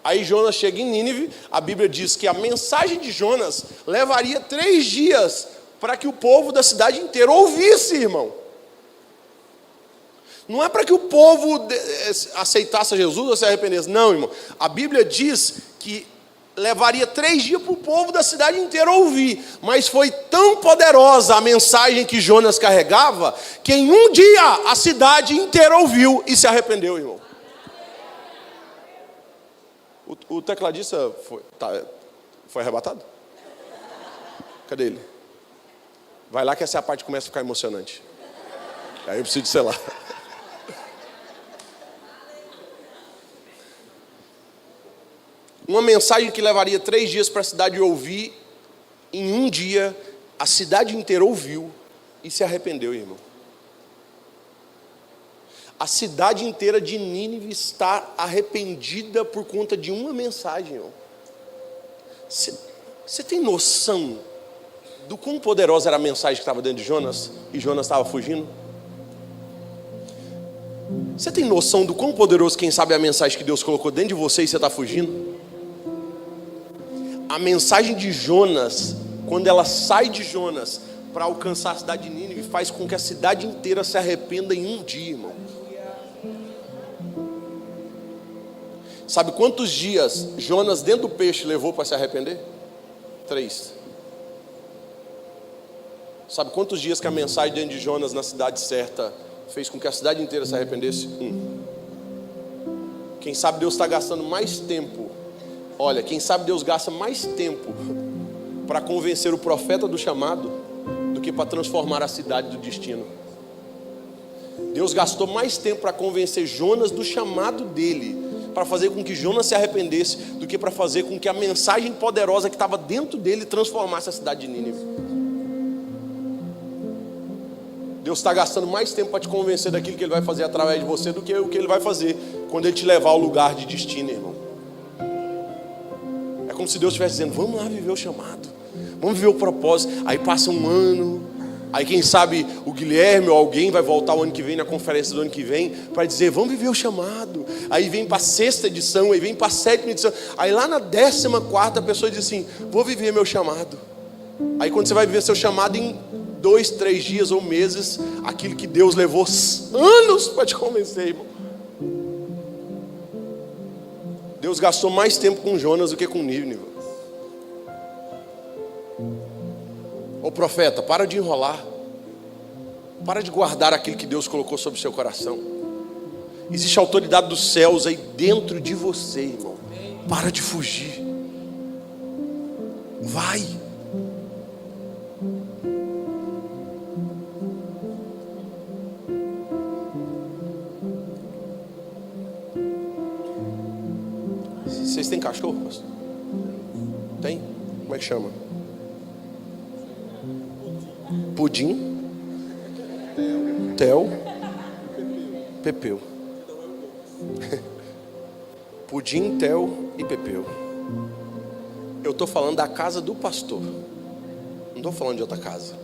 Aí Jonas chega em Nínive. A Bíblia diz que a mensagem de Jonas levaria 3 dias para que o povo da cidade inteira ouvisse, irmão. Não é para que o povo aceitasse Jesus ou se arrependesse. Não, irmão. A Bíblia diz que levaria 3 dias para o povo da cidade inteira ouvir. Mas foi tão poderosa a mensagem que Jonas carregava, que em 1 dia a cidade inteira ouviu e se arrependeu, irmão. O tecladista foi arrebatado? Cadê ele? Vai lá que essa é a parte que começa a ficar emocionante. Aí eu preciso de sei lá. Uma mensagem que levaria 3 dias para a cidade ouvir, em um dia, a cidade inteira ouviu e se arrependeu, irmão. A cidade inteira de Nínive está arrependida por conta de uma mensagem, irmão. Você tem noção do quão poderosa era a mensagem que estava dentro de Jonas? E Jonas estava fugindo? Você tem noção do quão poderoso, quem sabe, é a mensagem que Deus colocou dentro de você e você está fugindo? A mensagem de Jonas, quando ela sai de Jonas para alcançar a cidade de Nínive, faz com que a cidade inteira se arrependa em um dia, irmão. Sabe quantos dias Jonas dentro do peixe levou para se arrepender? 3. Sabe quantos dias que a mensagem dentro de Jonas na cidade certa fez com que a cidade inteira se arrependesse? 1. Quem sabe Deus está gastando mais tempo. Olha, quem sabe Deus gasta mais tempo para convencer o profeta do chamado do que para transformar a cidade do destino. Deus gastou mais tempo para convencer Jonas do chamado dele, para fazer com que Jonas se arrependesse, do que para fazer com que a mensagem poderosa que estava dentro dele transformasse a cidade de Nínive. Deus está gastando mais tempo para te convencer daquilo que Ele vai fazer através de você do que o que Ele vai fazer quando Ele te levar ao lugar de destino, irmão. É como se Deus estivesse dizendo: vamos lá viver o chamado, vamos viver o propósito. Aí passa um ano, aí quem sabe o Guilherme ou alguém vai voltar o ano que vem, na conferência do ano que vem, para dizer: vamos viver o chamado. Aí vem para a 6ª edição, aí vem para a 7ª edição, aí lá na 14ª a pessoa diz assim: vou viver meu chamado. Aí quando você vai viver seu chamado, em 2, 3 dias ou meses, aquilo que Deus levou anos para te convencer, irmão. Deus gastou mais tempo com Jonas do que com Nínive. Ô profeta, para de enrolar. Para de guardar aquilo que Deus colocou sobre o seu coração. Existe a autoridade dos céus aí dentro de você, irmão. Para de fugir. Vai. Vocês têm cachorro, pastor? Tem? Como é que chama? Pudim, Theo, Pepeu. Pudim, Theo e Pepeu. Eu estou falando da casa do pastor. Não estou falando de outra casa.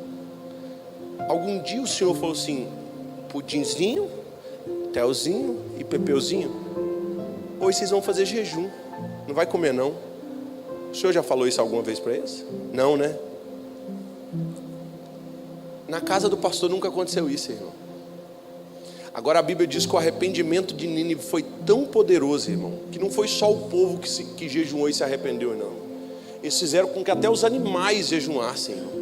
Algum dia o Senhor falou assim: Pudinzinho, Theozinho e Pepeuzinho, hoje vocês vão fazer jejum. Não vai comer não. O Senhor já falou isso alguma vez para eles? Não, né? Na casa do pastor nunca aconteceu isso, irmão. Agora a Bíblia diz que o arrependimento de Nínive foi tão poderoso, irmão, que não foi só o povo que jejuou e se arrependeu, não. Eles fizeram com que até os animais jejuassem, irmão.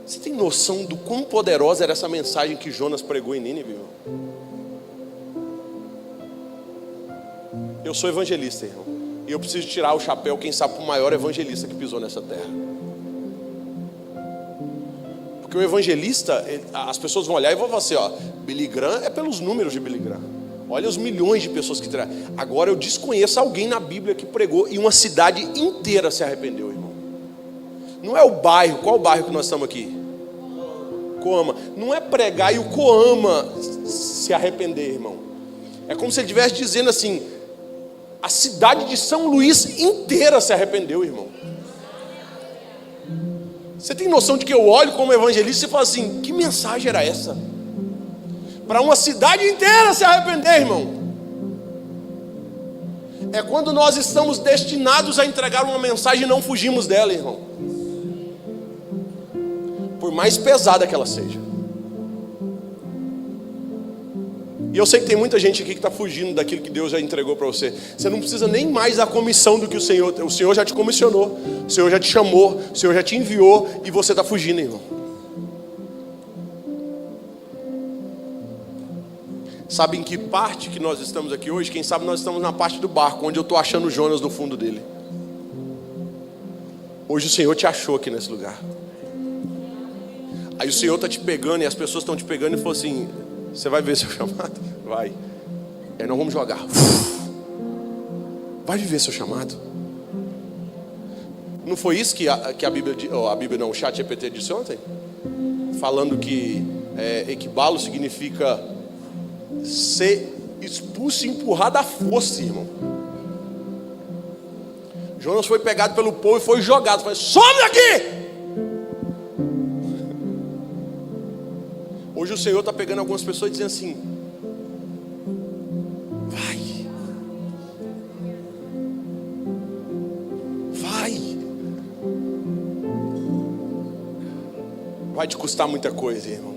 Você tem noção do quão poderosa era essa mensagem que Jonas pregou em Nínive, irmão? Eu sou evangelista, irmão, e eu preciso tirar o chapéu, quem sabe, para o maior evangelista que pisou nessa terra. Porque o evangelista, as pessoas vão olhar e vão falar assim: ó, Billy Graham é pelos números de Billy Graham. Olha os milhões de pessoas que trazem. Agora eu desconheço alguém na Bíblia que pregou e uma cidade inteira se arrependeu, irmão. Não é o bairro. Qual o bairro que nós estamos aqui? Coama. Não é pregar e o Coama se arrepender, irmão. É como se ele estivesse dizendo assim: a cidade de São Luís inteira se arrependeu, irmão. Você tem noção de que eu olho como evangelista e falo assim: que mensagem era essa? Para uma cidade inteira se arrepender, irmão. É quando nós estamos destinados a entregar uma mensagem e não fugimos dela, irmão. Por mais pesada que ela seja. E eu sei que tem muita gente aqui que está fugindo daquilo que Deus já entregou para você. Você não precisa nem mais da comissão do que o Senhor já te comissionou. O Senhor já te chamou, o Senhor já te enviou e você está fugindo, irmão. Sabe em que parte que nós estamos aqui hoje? Quem sabe nós estamos na parte do barco, onde eu estou achando Jonas no fundo dele. Hoje o Senhor te achou aqui nesse lugar. Aí o Senhor está te pegando e as pessoas estão te pegando e falou assim: você vai ver seu chamado? Vai. Aí nós vamos jogar. Vai viver seu chamado. Não foi isso que a Bíblia não, o ChatGPT disse ontem? Falando que equibalo significa ser expulso e empurrado à força, irmão. Jonas foi pegado pelo povo e foi jogado. Falei, some daqui! Hoje o Senhor está pegando algumas pessoas e dizendo assim: vai te custar muita coisa, irmão.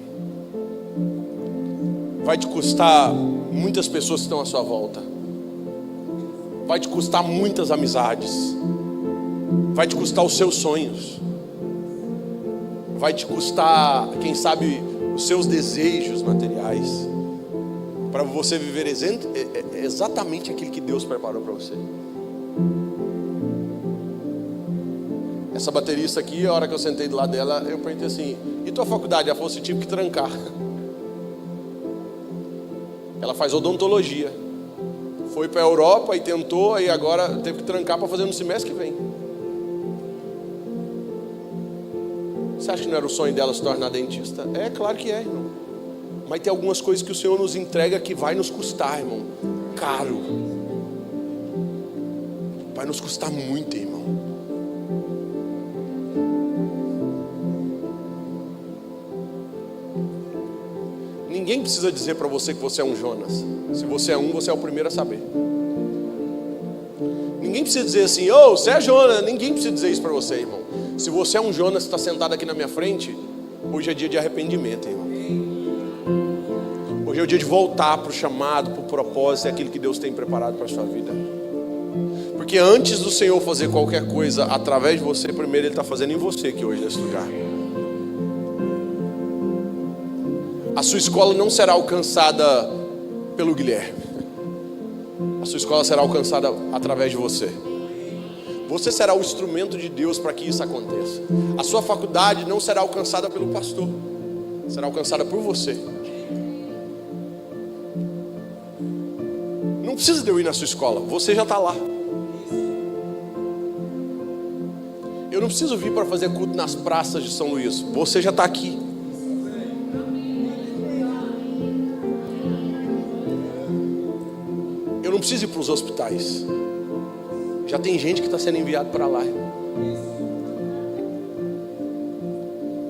Vai te custar muitas pessoas que estão à sua volta. Vai te custar muitas amizades. Vai te custar os seus sonhos. Vai te custar, quem sabe, os seus desejos materiais. Para você viver exatamente aquilo que Deus preparou para você. Essa baterista aqui, a hora que eu sentei do lado dela, eu perguntei assim: e tua faculdade? Ela falou assim: tive que trancar. Ela faz odontologia. Foi para a Europa e tentou, e agora teve que trancar para fazer no semestre que vem. Você acha que não era o sonho dela se tornar dentista? É claro que é, irmão. Mas tem algumas coisas que o Senhor nos entrega que vai nos custar, irmão, caro. Vai nos custar muito, irmão. Ninguém precisa dizer para você que você é um Jonas. Se você é um, você é o primeiro a saber. Ninguém precisa dizer assim: ô, você é Jonas. Ninguém precisa dizer isso para você, irmão. Se você é um Jonas que está sentado aqui na minha frente, hoje é dia de arrependimento, irmão. Hoje é o dia de voltar para o chamado, para o propósito, é aquilo que Deus tem preparado para a sua vida. Porque antes do Senhor fazer qualquer coisa através de você, primeiro Ele está fazendo em você aqui hoje nesse lugar. A sua escola não será alcançada pelo Guilherme. A sua escola será alcançada através de você. Você será o instrumento de Deus para que isso aconteça. A sua faculdade não será alcançada pelo pastor. Será alcançada por você. Não precisa de eu ir na sua escola. Você já está lá. Eu não preciso vir para fazer culto nas praças de São Luís. Você já está aqui. Eu não preciso ir para os hospitais. Já tem gente que está sendo enviado para lá.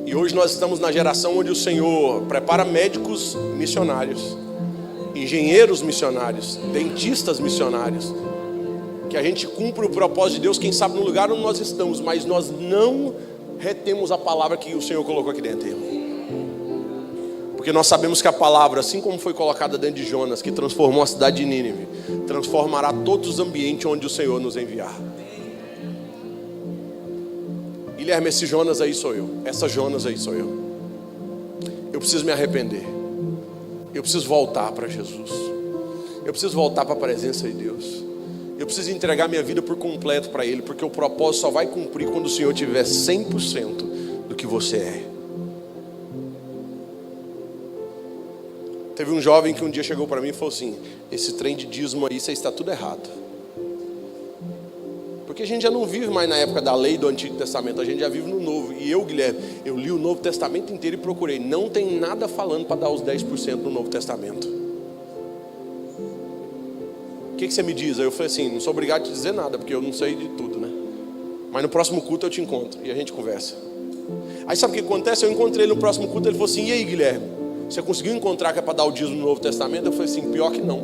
E hoje nós estamos na geração onde o Senhor prepara médicos missionários, engenheiros missionários, dentistas missionários. Que a gente cumpra o propósito de Deus, quem sabe no lugar onde nós estamos, mas nós não retemos a palavra que o Senhor colocou aqui dentro, irmão. Porque nós sabemos que a palavra, assim como foi colocada dentro de Jonas, que transformou a cidade de Nínive, transformará todos os ambientes onde o Senhor nos enviar. Guilherme, esse Jonas aí sou eu. Essa Jonas aí sou eu. Eu preciso me arrepender. Eu preciso voltar para Jesus. Eu preciso voltar para a presença de Deus. Eu preciso entregar minha vida por completo para Ele, porque o propósito só vai cumprir quando o Senhor tiver 100% do que você é. Teve um jovem que um dia chegou para mim e falou assim: esse trem de dízimo aí, você está tudo errado. Porque a gente já não vive mais na época da lei do Antigo Testamento, a gente já vive no Novo. E eu, Guilherme, eu li o Novo Testamento inteiro e procurei. Não tem nada falando para dar os 10% no Novo Testamento. O que você me diz? Aí eu falei assim: não sou obrigado a te dizer nada, porque eu não sei de tudo, né? Mas no próximo culto eu te encontro e a gente conversa. Aí sabe o que acontece? Eu encontrei ele no próximo culto, ele falou assim: e aí, Guilherme? Você conseguiu encontrar que é para dar o dízimo no Novo Testamento? Eu falei assim: pior que não.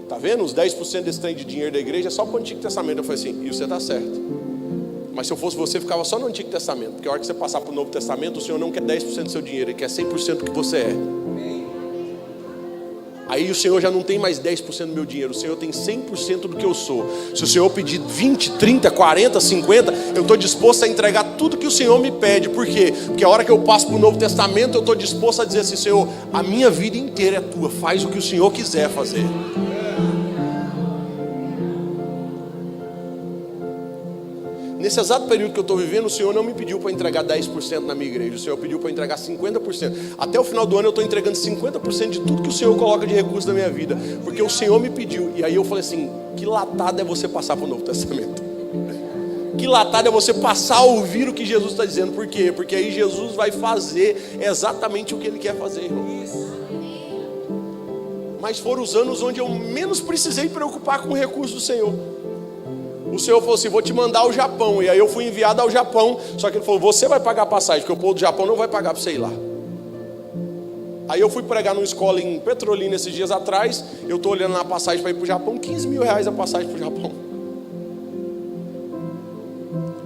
Tá vendo? Os 10% desse trem de dinheiro da igreja é só para o Antigo Testamento. Eu falei assim: e você está certo. Mas se eu fosse você, ficava só no Antigo Testamento. Porque a hora que você passar para o Novo Testamento, o Senhor não quer 10% do seu dinheiro, Ele quer 100% do que você é. Aí o Senhor já não tem mais 10% do meu dinheiro, o Senhor tem 100% do que eu sou. Se o Senhor pedir 20, 30, 40, 50, eu estou disposto a entregar tudo que o Senhor me pede. Por quê? Porque a hora que eu passo para o Novo Testamento, eu estou disposto a dizer assim: Senhor, a minha vida inteira é tua, faz o que o Senhor quiser fazer. Nesse exato período que eu estou vivendo, o Senhor não me pediu para entregar 10% na minha igreja. O Senhor pediu para entregar 50%. Até o final do ano eu estou entregando 50% de tudo que o Senhor coloca de recursos na minha vida. Porque o Senhor me pediu. E aí eu falei assim, que latada é você passar para o Novo Testamento. Que latada é você passar a ouvir o que Jesus está dizendo. Por quê? Porque aí Jesus vai fazer exatamente o que Ele quer fazer, irmão. Mas foram os anos onde eu menos precisei preocupar com o recurso do Senhor. O Senhor falou assim, vou te mandar ao Japão. E aí eu fui enviado ao Japão. Só que Ele falou, você vai pagar a passagem, porque o povo do Japão não vai pagar para você ir lá. Aí eu fui pregar numa escola em Petrolina esses dias atrás. Eu estou olhando na passagem para ir para o Japão, 15 mil reais a passagem para o Japão.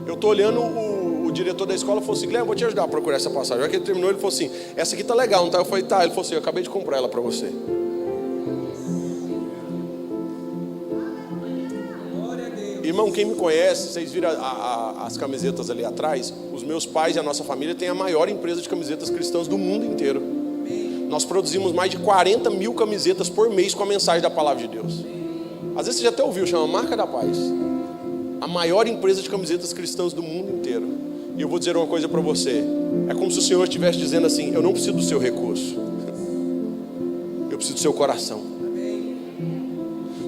Eu estou olhando, o diretor da escola falou assim, Guilherme, vou te ajudar a procurar essa passagem. Já que ele terminou, ele falou assim, essa aqui tá legal, não tá? Eu falei, tá. Ele falou assim, eu acabei de comprar ela para você. Irmão, quem me conhece, vocês viram as camisetas ali atrás? Os meus pais e a nossa família têm a maior empresa de camisetas cristãs do mundo inteiro. Nós produzimos mais de 40 mil camisetas por mês com a mensagem da palavra de Deus. Às vezes você já até ouviu, chama Marca da Paz. A maior empresa de camisetas cristãs do mundo inteiro. E eu vou dizer uma coisa para você. É como se o Senhor estivesse dizendo assim, eu não preciso do seu recurso. Eu preciso do seu coração.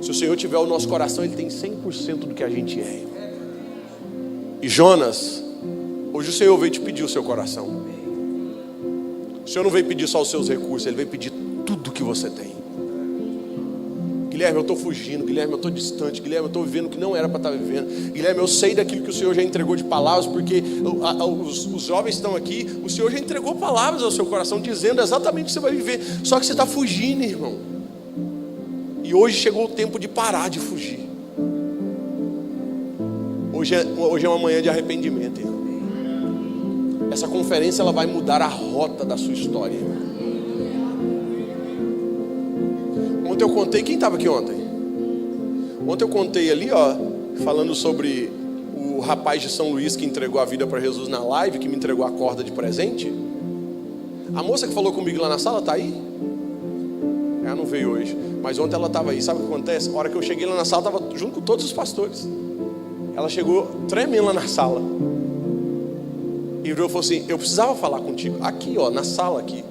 Se o Senhor tiver o nosso coração, Ele tem 100% do que a gente é. E Jonas, hoje o Senhor veio te pedir o seu coração. O Senhor não veio pedir só os seus recursos, Ele veio pedir tudo que você tem. Guilherme, eu estou fugindo. Guilherme, eu estou distante. Guilherme, eu estou vivendo o que não era para estar vivendo. Guilherme, eu sei daquilo que o Senhor já entregou de palavras, porque os jovens estão aqui. O Senhor já entregou palavras ao seu coração, dizendo exatamente o que você vai viver. Só que você está fugindo, irmão. E hoje chegou o tempo de parar de fugir. Hoje é uma manhã de arrependimento, irmão. Essa conferência ela vai mudar a rota da sua história, irmão. Ontem eu contei, quem estava aqui ontem? Ontem eu contei ali, ó, falando sobre o rapaz de São Luís que entregou a vida para Jesus na live, que me entregou a corda de presente. A moça que falou comigo lá na sala está aí? Ela não veio hoje, mas ontem ela estava aí. Sabe o que acontece? A hora que eu cheguei lá na sala, estava junto com todos os pastores. Ela chegou tremendo lá na sala e virou e falou assim, eu precisava falar contigo, aqui ó, na sala aqui.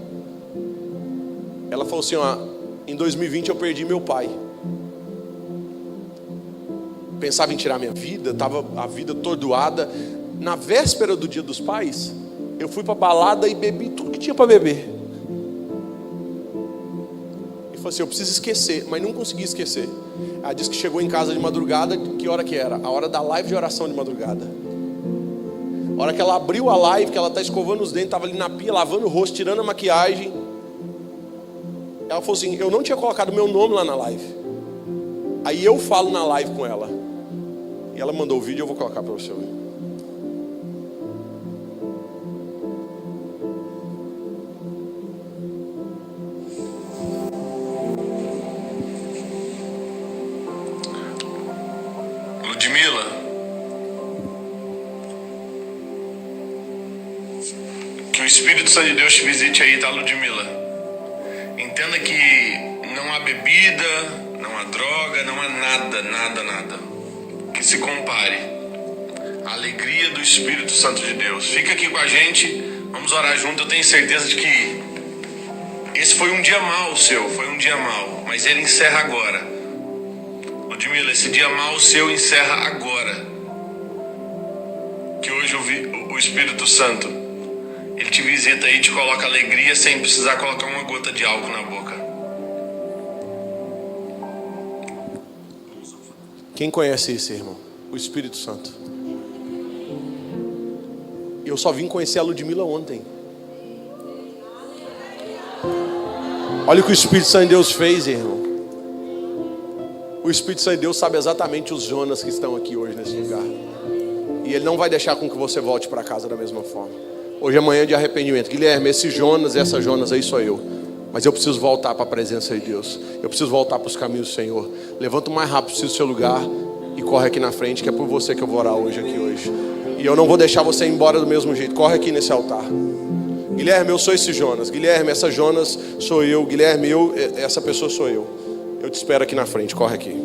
Ela falou assim, ó, em 2020 eu perdi meu pai. Pensava em tirar minha vida, estava a vida atordoada. Na véspera do Dia dos Pais, eu fui para balada e bebi tudo que tinha para beber. E falou assim, eu preciso esquecer, mas não consegui esquecer. Ela disse que chegou em casa de madrugada, que hora que era? A hora da live de oração de madrugada. A hora que ela abriu a live, que ela está escovando os dentes, estava ali na pia, lavando o rosto, tirando a maquiagem. Ela falou assim, eu não tinha colocado meu nome lá na live. Aí eu falo na live com ela. E ela mandou o vídeo, eu vou colocar para você ver. Ludmila, que o Espírito Santo de Deus te visite aí, tá, Ludmila? Entenda que não há bebida, não há droga, não há nada que se compare à alegria do Espírito Santo de Deus. Fica aqui com a gente, vamos orar junto. Eu tenho certeza de que esse foi um dia mau seu, foi um dia mau, mas ele encerra agora. Ludmila, esse dia mau seu encerra agora. Que hoje o Espírito Santo, Ele te visita e te coloca alegria sem precisar colocar uma gota de álcool na boca. Quem conhece esse irmão? O Espírito Santo. Eu só vim conhecer a Ludmila ontem. Olha o que o Espírito Santo de Deus fez, irmão. O Espírito Santo de Deus sabe exatamente os Jonas que estão aqui hoje nesse lugar. E Ele não vai deixar com que você volte para casa da mesma forma. Hoje é manhã de arrependimento. Guilherme, esse Jonas, essa Jonas aí sou eu. Mas eu preciso voltar para a presença de Deus. Eu preciso voltar para os caminhos do Senhor. Levanta o mais rápido possível do seu lugar e corre aqui na frente, que é por você que eu vou orar hoje. E eu não vou deixar você ir embora do mesmo jeito. Corre aqui nesse altar. Guilherme, eu sou esse Jonas. Guilherme, essa Jonas sou eu. Guilherme, essa pessoa sou eu. Eu te espero aqui na frente. Corre aqui.